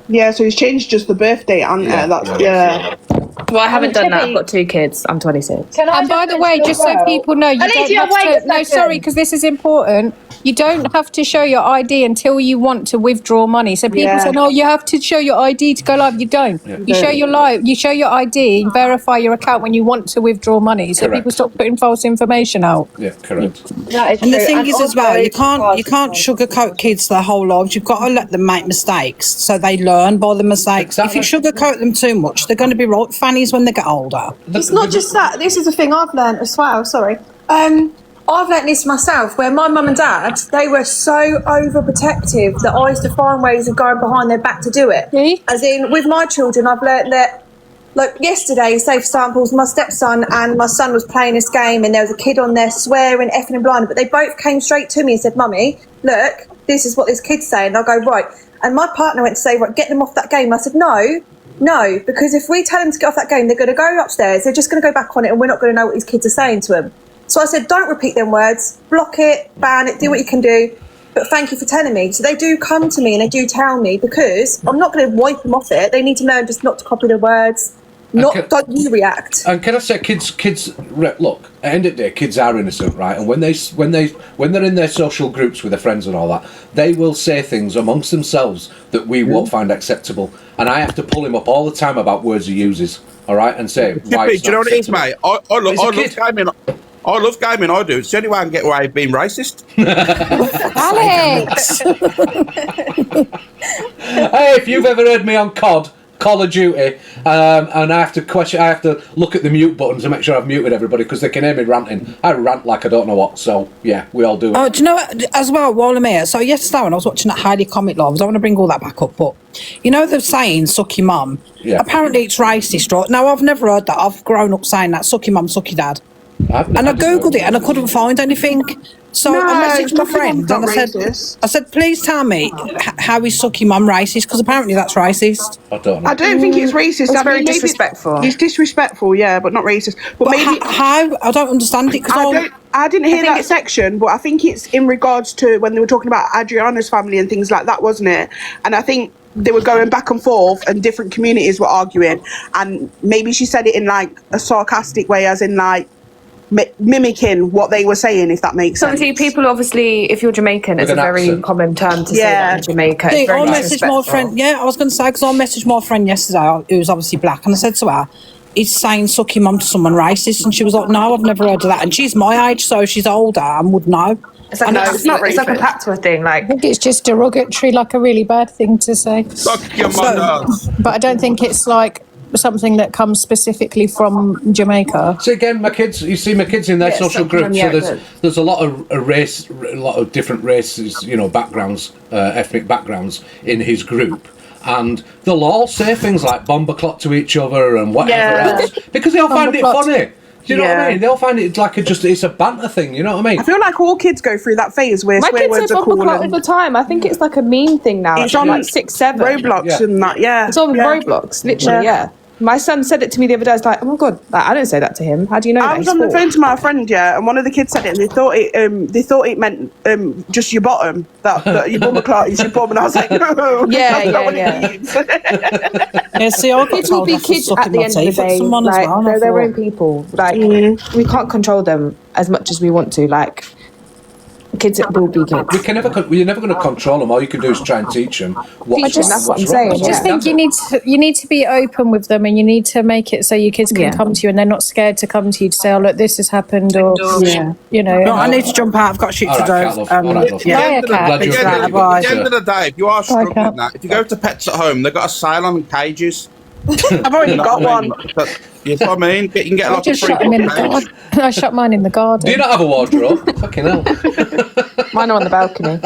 Yeah, so he's changed just the birthday, and Well, I haven't done that. I've got 2 kids. I'm 26. And by the way, just so people know, you don't have to. No, sorry, because this is important. You don't have to show your ID until you want to withdraw money. So people say, "Oh, you have to show your ID to go live." You don't. You show your You show your ID, verify your account when you want to withdraw money. So people stop putting false information out. Yeah, correct. And the thing is as well, you can't sugarcoat kids their whole lives. You've got to let them make mistakes so they learn by the mistakes. If you sugarcoat them too much, they're going to be right fannies when they get older. It's not just that. This is the thing I've learned as well. Sorry. I've learnt this myself, where my mum and dad, they were so overprotective that I used to find ways of going behind their back to do it. As in, with my children, I've learnt that, like yesterday, say for example, my stepson and my son was playing this game and there was a kid on there swearing, effing and blinding, but they both came straight to me and said, "Mummy, look, this is what this kid's saying." And I go, "Right." And my partner went to say, "Right, get them off that game." I said, No, because if we tell them to get off that game, they're going to go upstairs, they're just going to go back on it, and we're not going to know what these kids are saying to them. So I said, don't repeat them words, block it, ban it, do what you can do, but thank you for telling me. So they do come to me and they do tell me, because I'm not going to wipe them off it. They need to learn just not to copy the words. Don't you react. And can I say, kids, look, at the end of the day, kids are innocent, right? And when they're in their social groups with their friends and all that, they will say things amongst themselves that we won't find acceptable. And I have to pull him up all the time about words he uses, all right? And say, why Chippy, do you know what it is, mate? I love gaming. I love gaming, I do. It's the only way I can get away with being racist. Alex! Hey, if you've ever heard me on COD, Call of Duty, and I have to look at the mute button to make sure I've muted everybody because they can hear me ranting. I rant like I don't know what, so yeah, we all do. Oh, do you know what, as well, while I'm here, so yesterday when I was watching that Highly Comic Live, I don't want to bring all that back up, but you know the saying, suck your mum? Yeah. Apparently it's racist, right? Now, I've never heard that. I've grown up saying that, suck your mum, suck your dad. And I googled it and I couldn't find anything. So I messaged my friend and I said, please tell me how is sucky mum racist? Because apparently that's racist. I don't know. I don't think it's racist. It's very disrespectful. It's disrespectful, yeah, but not racist. But maybe how? I don't understand it. I didn't hear that section, but I think it's in regards to when they were talking about Adriana's family and things like that, wasn't it? And I think they were going back and forth and different communities were arguing. And maybe she said it in like a sarcastic way, as in like, mimicking what they were saying, if that makes sense. Obviously, people obviously, if you're Jamaican, it's a very common term to say that in Jamaica. See, it's very I messaged my friend. Yeah, I was going to say, because I messaged my friend yesterday, who was obviously black, and I said to her, "Is saying suck your mum to someone racist?" And she was like, "No, I've never heard of that." And she's my age, so she's older and would know. It's like, it's like a patois thing. Like, I think it's just derogatory, like a really bad thing to say. Suck your mother. But I don't think it's like something that comes specifically from Jamaica. So again, my kids in their social groups. So there's a lot of different races, backgrounds, ethnic backgrounds in his group, and they'll all say things like "bomber clock" to each other and whatever else because they all find it funny. Do you know what I mean? They'll find it like it's a banter thing. You know what I mean? I feel like all kids go through that phase where swear words are cool. All the time. I think it's like a meme thing now. It's on like 6, 7 Roblox and that. Yeah, it's on Roblox, literally. Yeah. My son said it to me the other day. I was like, oh my God, like, I don't say that to him. How do you know I that was he's on the 4? phone to my friend, and one of the kids said it, and they thought it meant just your bottom, that your bum clot is your bum, and I was like, no, Yeah, that's not what yeah. it means. Yeah, see, I got Kids will told be off for kids at sucking the my end of the teeth at day. someone as Like, well. and I they're their thought, own people. Like, we can't control them as much as we want to. Like, kids will be kids. You're never going to control them. All you can do is try and teach them what's Teach them, that's what I'm saying, wrong. I just think you need to be open with them, and you need to make it so your kids can come to you and they're not scared to come to you to say, oh look, this has happened, or you know. No, I need to jump out. I've got shit to do. At the end of the day, if you are struggling with that, if you go to Pets at Home, they've got asylum cages. I've already got one. You know what I mean? You can get I like a just free shut them in the cage. garden. I shut mine in the garden. Do you not have a wardrobe? Fucking hell. Mine are on the balcony.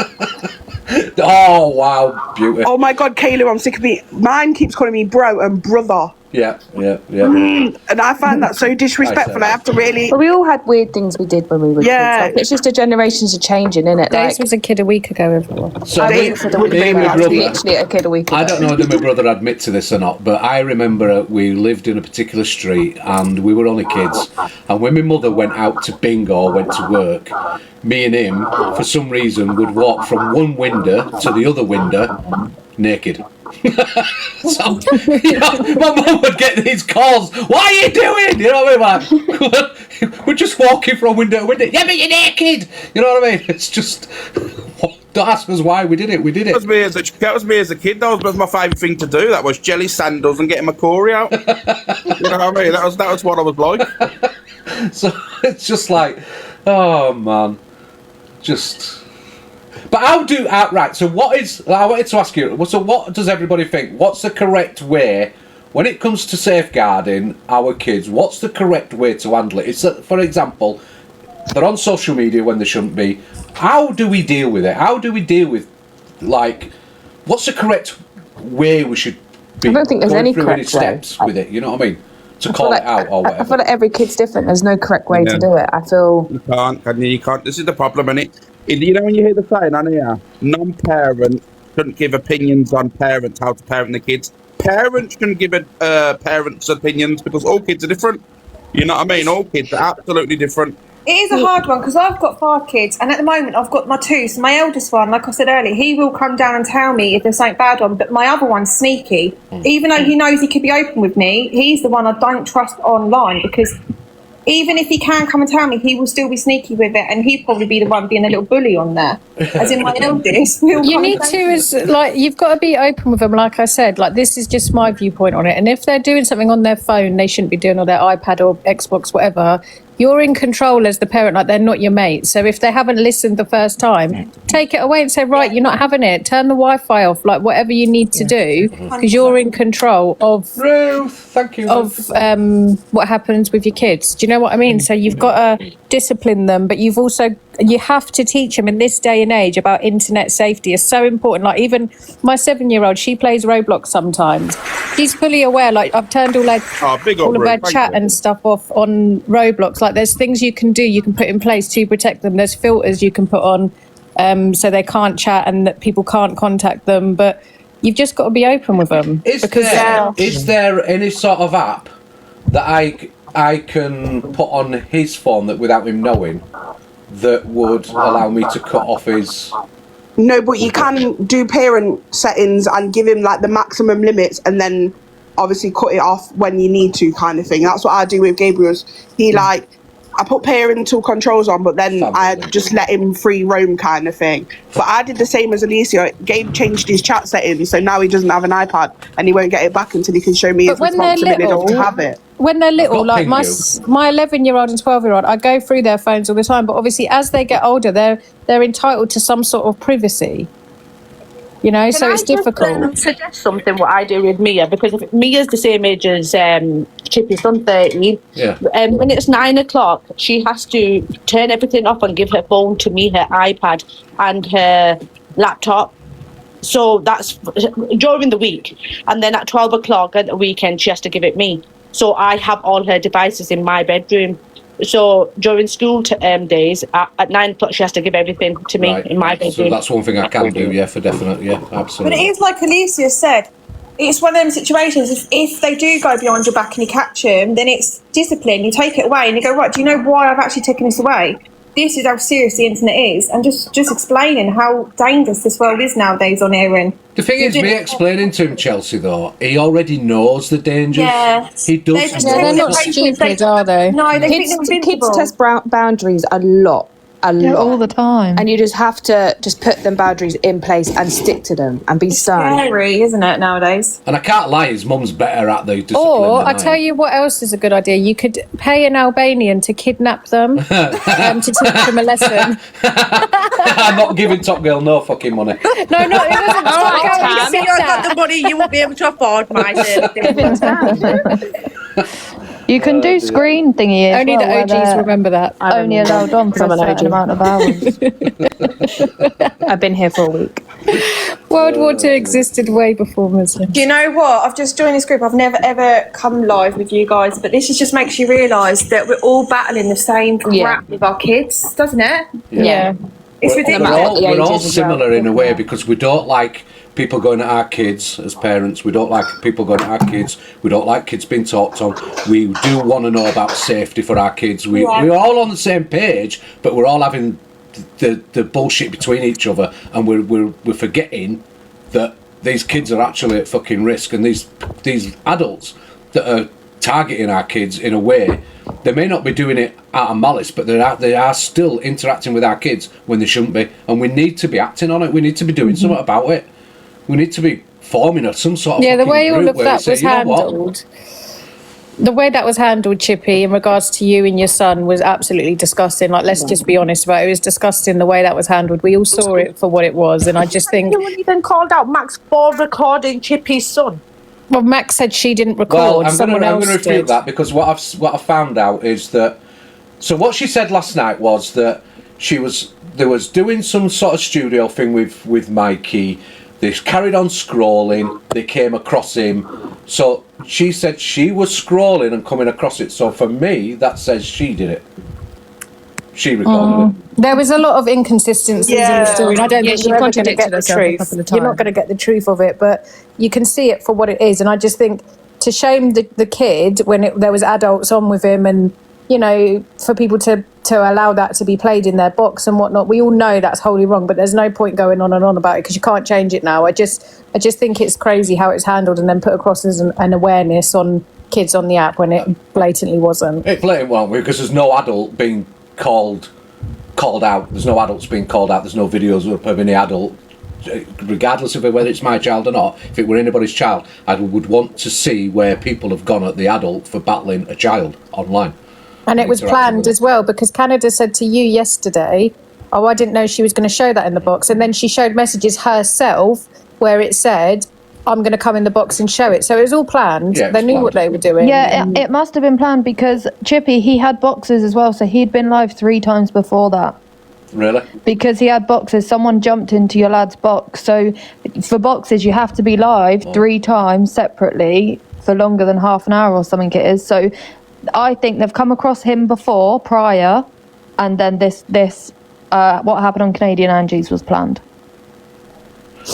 Oh wow, beauty. Oh my God, Kayla, I'm sick of it. Mine keeps calling me bro and brother. Yeah. And I find that so disrespectful. I have to really. But we all had weird things we did when we were kids. Like, it's just the generations are changing, innit? Days was a kid a week ago, everyone. So me and my brother, literally a kid a week ago. I don't know whether my brother admit to this or not, but I remember we lived in a particular street and we were only kids. And when my mother went out to bingo or went to work, me and him, for some reason, would walk from one window to the other window naked. So, you know, my mum would get these calls. What are you doing? You know what I mean? Like, we're just walking from window to window. Yeah, but you're naked. You know what I mean? It's just. Don't ask us why we did it. We did it. That was me as a kid. That was my favourite thing to do. That was jelly sandals and getting my Corey out. You know what I mean? That was what I was like. So it's just like, oh man, just. But how do right? So what is? I wanted to ask you. So what does everybody think? What's the correct way when it comes to safeguarding our kids? What's the correct way to handle it? It's for example, they're on social media when they shouldn't be. How do we deal with it? How do we deal with, like, what's the correct way we should be? I don't think there's going any through correct any steps with it. You know what I mean? To call it out or whatever. I feel like every kid's different. There's no correct way to do it. I feel you can't. This is the problem, and you know when you hear the saying, on here, non-parent shouldn't give opinions on parents how to parent the kids. Parents shouldn't give parents' opinions because all kids are different. You know what I mean? All kids are absolutely different. It is a hard one because I've got 5 kids, and at the moment I've got my 2. So my eldest one, like I said earlier, he will come down and tell me if there's something bad on. But my other one's sneaky. Even though he knows he could be open with me, he's the one I don't trust online because even if he can come and tell me, he will still be sneaky with it, and he'd probably be the one being a little bully on there. As in my eldest. You need to, you've got to be open with them. Like I said, like this is just my viewpoint on it. And if they're doing something on their phone, they shouldn't be doing on their iPad or Xbox, whatever. You're in control as the parent, like they're not your mate. So if they haven't listened the first time, take it away and say, right, you're not having it. Turn the Wi-Fi off, like whatever you need to do, because you're in control of thank you. Of what happens with your kids. Do you know what I mean? So you've got to discipline them, but you have to teach them in this day and age about internet safety is so important. Like even my 7-year-old, she plays Roblox sometimes. She's fully aware. Like I've turned all of her chat and stuff off on Roblox. Like there's things you can do, you can put in place to protect them. There's filters you can put on so they can't chat and that people can't contact them. But you've just got to be open with them. Is there any sort of app that I can put on his phone that without him knowing that would allow me to cut off his... No, but you can do parent settings and give him like the maximum limits and then obviously cut it off when you need to kind of thing. That's what I do with Gabriel's. I put parental controls on, but then I just let him free roam kind of thing. But I did the same as Alicia. Gabe changed his chat settings, so now he doesn't have an iPad and he won't get it back until he can show me his responsibility enough to have it. When they're little, like my 11-year-old and 12-year-old, I go through their phones all the time. But obviously, as they get older, they're entitled to some sort of privacy. You know, so it's difficult. Suggest something what I do with Mia, because if Mia's the same age as Chippy's son, 13. Yeah. When it's 9 o'clock, she has to turn everything off and give her phone to me, her iPad and her laptop. So that's during the week. And then at 12 o'clock at the weekend, she has to give it me. So I have all her devices in my bedroom. So during school days, at 9 o'clock, she has to give everything to me in my bedroom. So that's one thing I can do, yeah, for definite, yeah, absolutely. But it is like Alicia said, it's one of them situations. If they do go behind your back and you catch them, then it's discipline. You take it away and you go, right, do you know why I've actually taken this away? This is how serious the internet is, and just explaining how dangerous this world is nowadays on here. And the thing is, me explaining to him, Chelsea, though, he already knows the dangers. Yeah. He does. They're not stupid, are they? No, they kids, think they're kids invincible. test boundaries a lot. All the time. And you just have to just put them boundaries in place and stick to them and be stern. Scary, isn't it, nowadays? And I can't lie, his mum's better at the discipline Or than I tell you what else is a good idea. You could pay an Albanian to kidnap them to teach them a lesson. I'm not giving Top Girl no fucking money. No, it wasn't Top Girl. If you ain't got the money, you won't be able to afford my You can do screen thingy as Only well, the where OGs they're remember that. only allowed on for a certain amount of hours. I've been here for a week. World War II existed way before Muslims. Do you know what? I've just joined this group. I've never ever come live with you guys, but this just makes you realise that we're all battling the same crap with our kids, doesn't it? Yeah. It's We're ridiculous. all similar in a way because we don't like people going at our kids as parents. We don't like people going at our kids. We don't like kids being talked on. We do want to know about safety for our kids. We're all on the same page, but we're all having the bullshit between each other, and we're forgetting that these kids are actually at fucking risk, and these adults that are targeting our kids in a way, they may not be doing it out of malice, but they are still interacting with our kids when they shouldn't be, and we need to be acting on it. We need to be doing something about it. We need to be forming some sort of the way all group of where that we say, was "You know what? handled. The way that was handled, Chippy, in regards to you and your son was absolutely disgusting. Like, let's just be honest about it. It was disgusting the way that was handled. We all saw it for what it was, and I just think... No one even called out Max for recording Chippy's son. Well, Max said she didn't record. Well, I'm Someone going else to refute did. that because what I've found out is that. So what she said last night was that there was doing some sort of studio thing with Mikey. They carried on scrolling. They came across him. So she said she was scrolling and coming across it. So for me, that says she did it. She recorded it. There was a lot of inconsistencies in the story. And I don't think she you're ever going to contradicted get the herself a truth. couple of You're not times. going to get the truth of it, but you can see it for what it is. And I just think to shame the kid when there was adults on with him, and for people to allow that to be played in their box and whatnot, we all know that's wholly wrong. But there's no point going on and on about it because you can't change it now. I just think it's crazy how it's handled and then put across as an awareness on kids on the app when it blatantly wasn't. It blatantly won't because there's no adult being called out. There's no adults being called out. There's no videos of any adult, regardless of whether it's my child or not. If it were anybody's child, I would want to see where people have gone at the adult for battling a child online. And it was planned as well because Canada said to you yesterday, I didn't know she was going to show that in the box. And then she showed messages herself where it said, I'm going to come in the box and show it. So it was all planned. They knew what they were doing. Yeah, it must have been planned because Chippy, he had boxes as well. So he'd been live 3 times before that. Really? Because he had boxes. Someone jumped into your lad's box. So for boxes, you have to be live 3 times separately for longer than half an hour or something it is. So I think they've come across him prior, and then this what happened on Canadian Angie's was planned.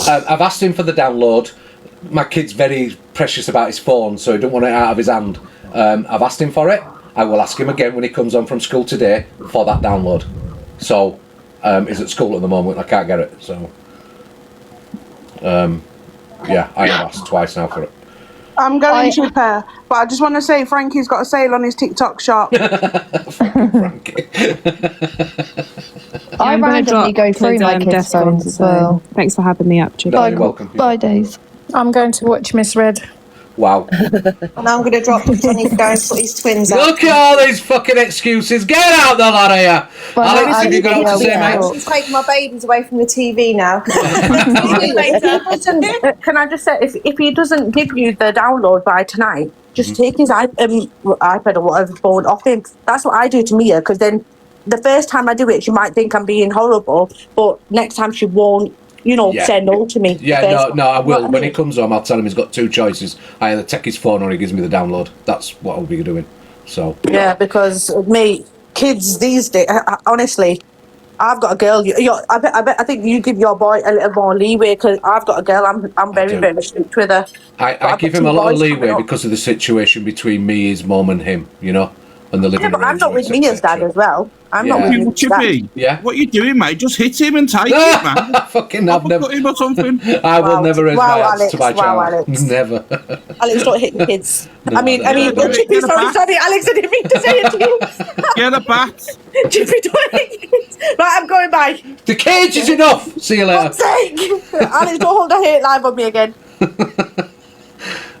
I've asked him for the download. My kid's very precious about his phone, so he don't want it out of his hand. I've asked him for it. I will ask him again when he comes home from school today for that download. So he's at school at the moment. I can't get it. So I have asked twice now for it. I'm going to repair, but I just want to say Frankie's got a sale on his TikTok shop. I randomly go through my kids' phones as well. Thanks for having me up, Chippy. You're welcome. Bye, Days. I'm going to watch Miss Red. Wow. And I'm going to drop him to go and put his twins out. Look at all these fucking excuses. Get out the lot of you. Alex, have you got up to say, mate? She's taking my babies away from the TV now. Can I just say, if he doesn't give you the download by tonight, just take his iPad or whatever phone off him. That's what I do to Mia, because then the first time I do it, she might think I'm being horrible, but next time she won't, say no to me. Yeah, no, I will. When he comes home, I'll tell him he's got 2 choices. I either take his phone or he gives me the download. That's what I'll be doing. So yeah, because kids these days, honestly, I've got a girl. I think you give your boy a little more leeway because I've got a girl. I'm very strict with her. I give him a little leeway because of the situation between me, his mum, and him. You know, and the living. Yeah, but I'm not with Mia's dad as well. I'm not with Mia's Chippy, yeah. What are you doing, mate? Just hit him and take it, man. Fucking I've never him or something. I will never raise my hands to my child. Alex. Never. Alex, don't hit the kids. No, I mean, Chippy, sorry, Alex, I didn't mean to say it to you. Get a bat. Chippy, don't hit the kids. Right, I'm going bye. The cage is enough. See you later. God's sake. Alex, don't hold a hate live on me again.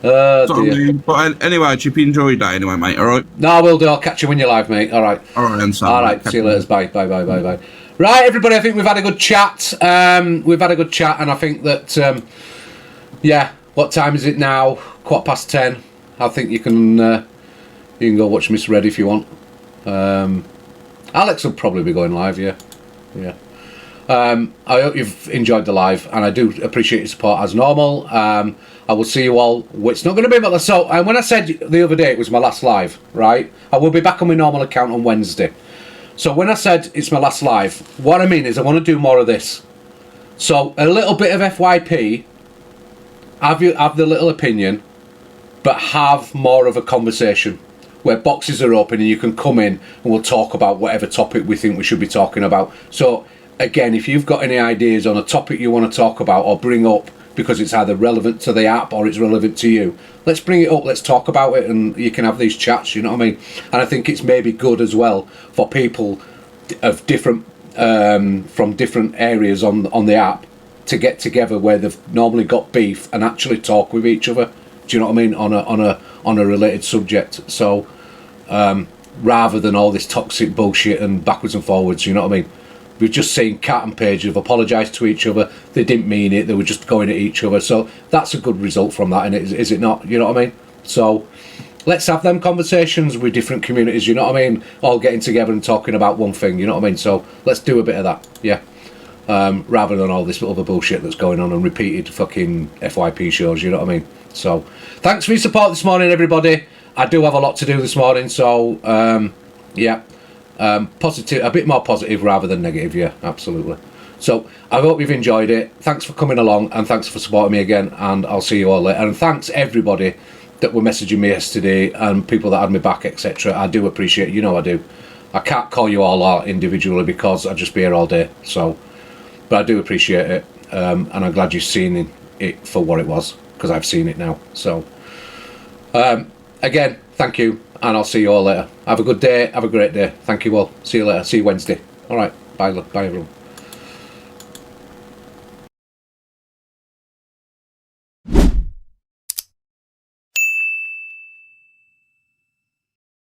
Dear. But anyway, Chippy, enjoy your day anyway, mate, alright? No, I will do. I'll catch you when you're live, mate. Alright. Alright, then, Sam. Alright, see you later. Bye. Right, everybody, I think we've had a good chat. We've had a good chat, and I think that, yeah, what time is it now? 10:15. I think you can go watch Miss Red if you want. Alex will probably be going live, yeah. I hope you've enjoyed the live, and I do appreciate your support as normal. I will see you all. It's not going to be about so. And when I said the other day it was my last live, right? I will be back on my normal account on Wednesday. So when I said it's my last live, what I mean is I want to do more of this. So a little bit of FYP. Have the little opinion, but have more of a conversation where boxes are open and you can come in and we'll talk about whatever topic we think we should be talking about. So again, if you've got any ideas on a topic you want to talk about or bring up because it's either relevant to the app or it's relevant to you, let's bring it up, let's talk about it, and you can have these chats, you know what I mean? And I think it's maybe good as well for people of different from different areas on the app to get together where they've normally got beef and actually talk with each other. Do you know what I mean? On a related subject. So rather than all this toxic bullshit and backwards and forwards, you know what I mean? We've just seen Kat and Paige have apologised to each other. They didn't mean it. They were just going at each other. So that's a good result from that, and is it not? You know what I mean? So let's have them conversations with different communities. You know what I mean? All getting together and talking about one thing. You know what I mean? So let's do a bit of that. Yeah. Rather than all this other bullshit that's going on and repeated fucking FYP shows. You know what I mean? So thanks for your support this morning, everybody. I do have a lot to do this morning. So yeah. Positive, a bit more positive rather than negative, yeah, absolutely. So I hope you've enjoyed it. Thanks for coming along and thanks for supporting me again, and I'll see you all later. And thanks everybody that were messaging me yesterday and people that had me back, etc. I do appreciate it, you know I do. I can't call you all out individually because I'd just be here all day, so but I do appreciate it, and I'm glad you've seen it for what it was, because I've seen it now. So again, thank you, and I'll see you all later. Have a good day, have a great day. Thank you all. See you later. See you Wednesday. All right. Bye everyone.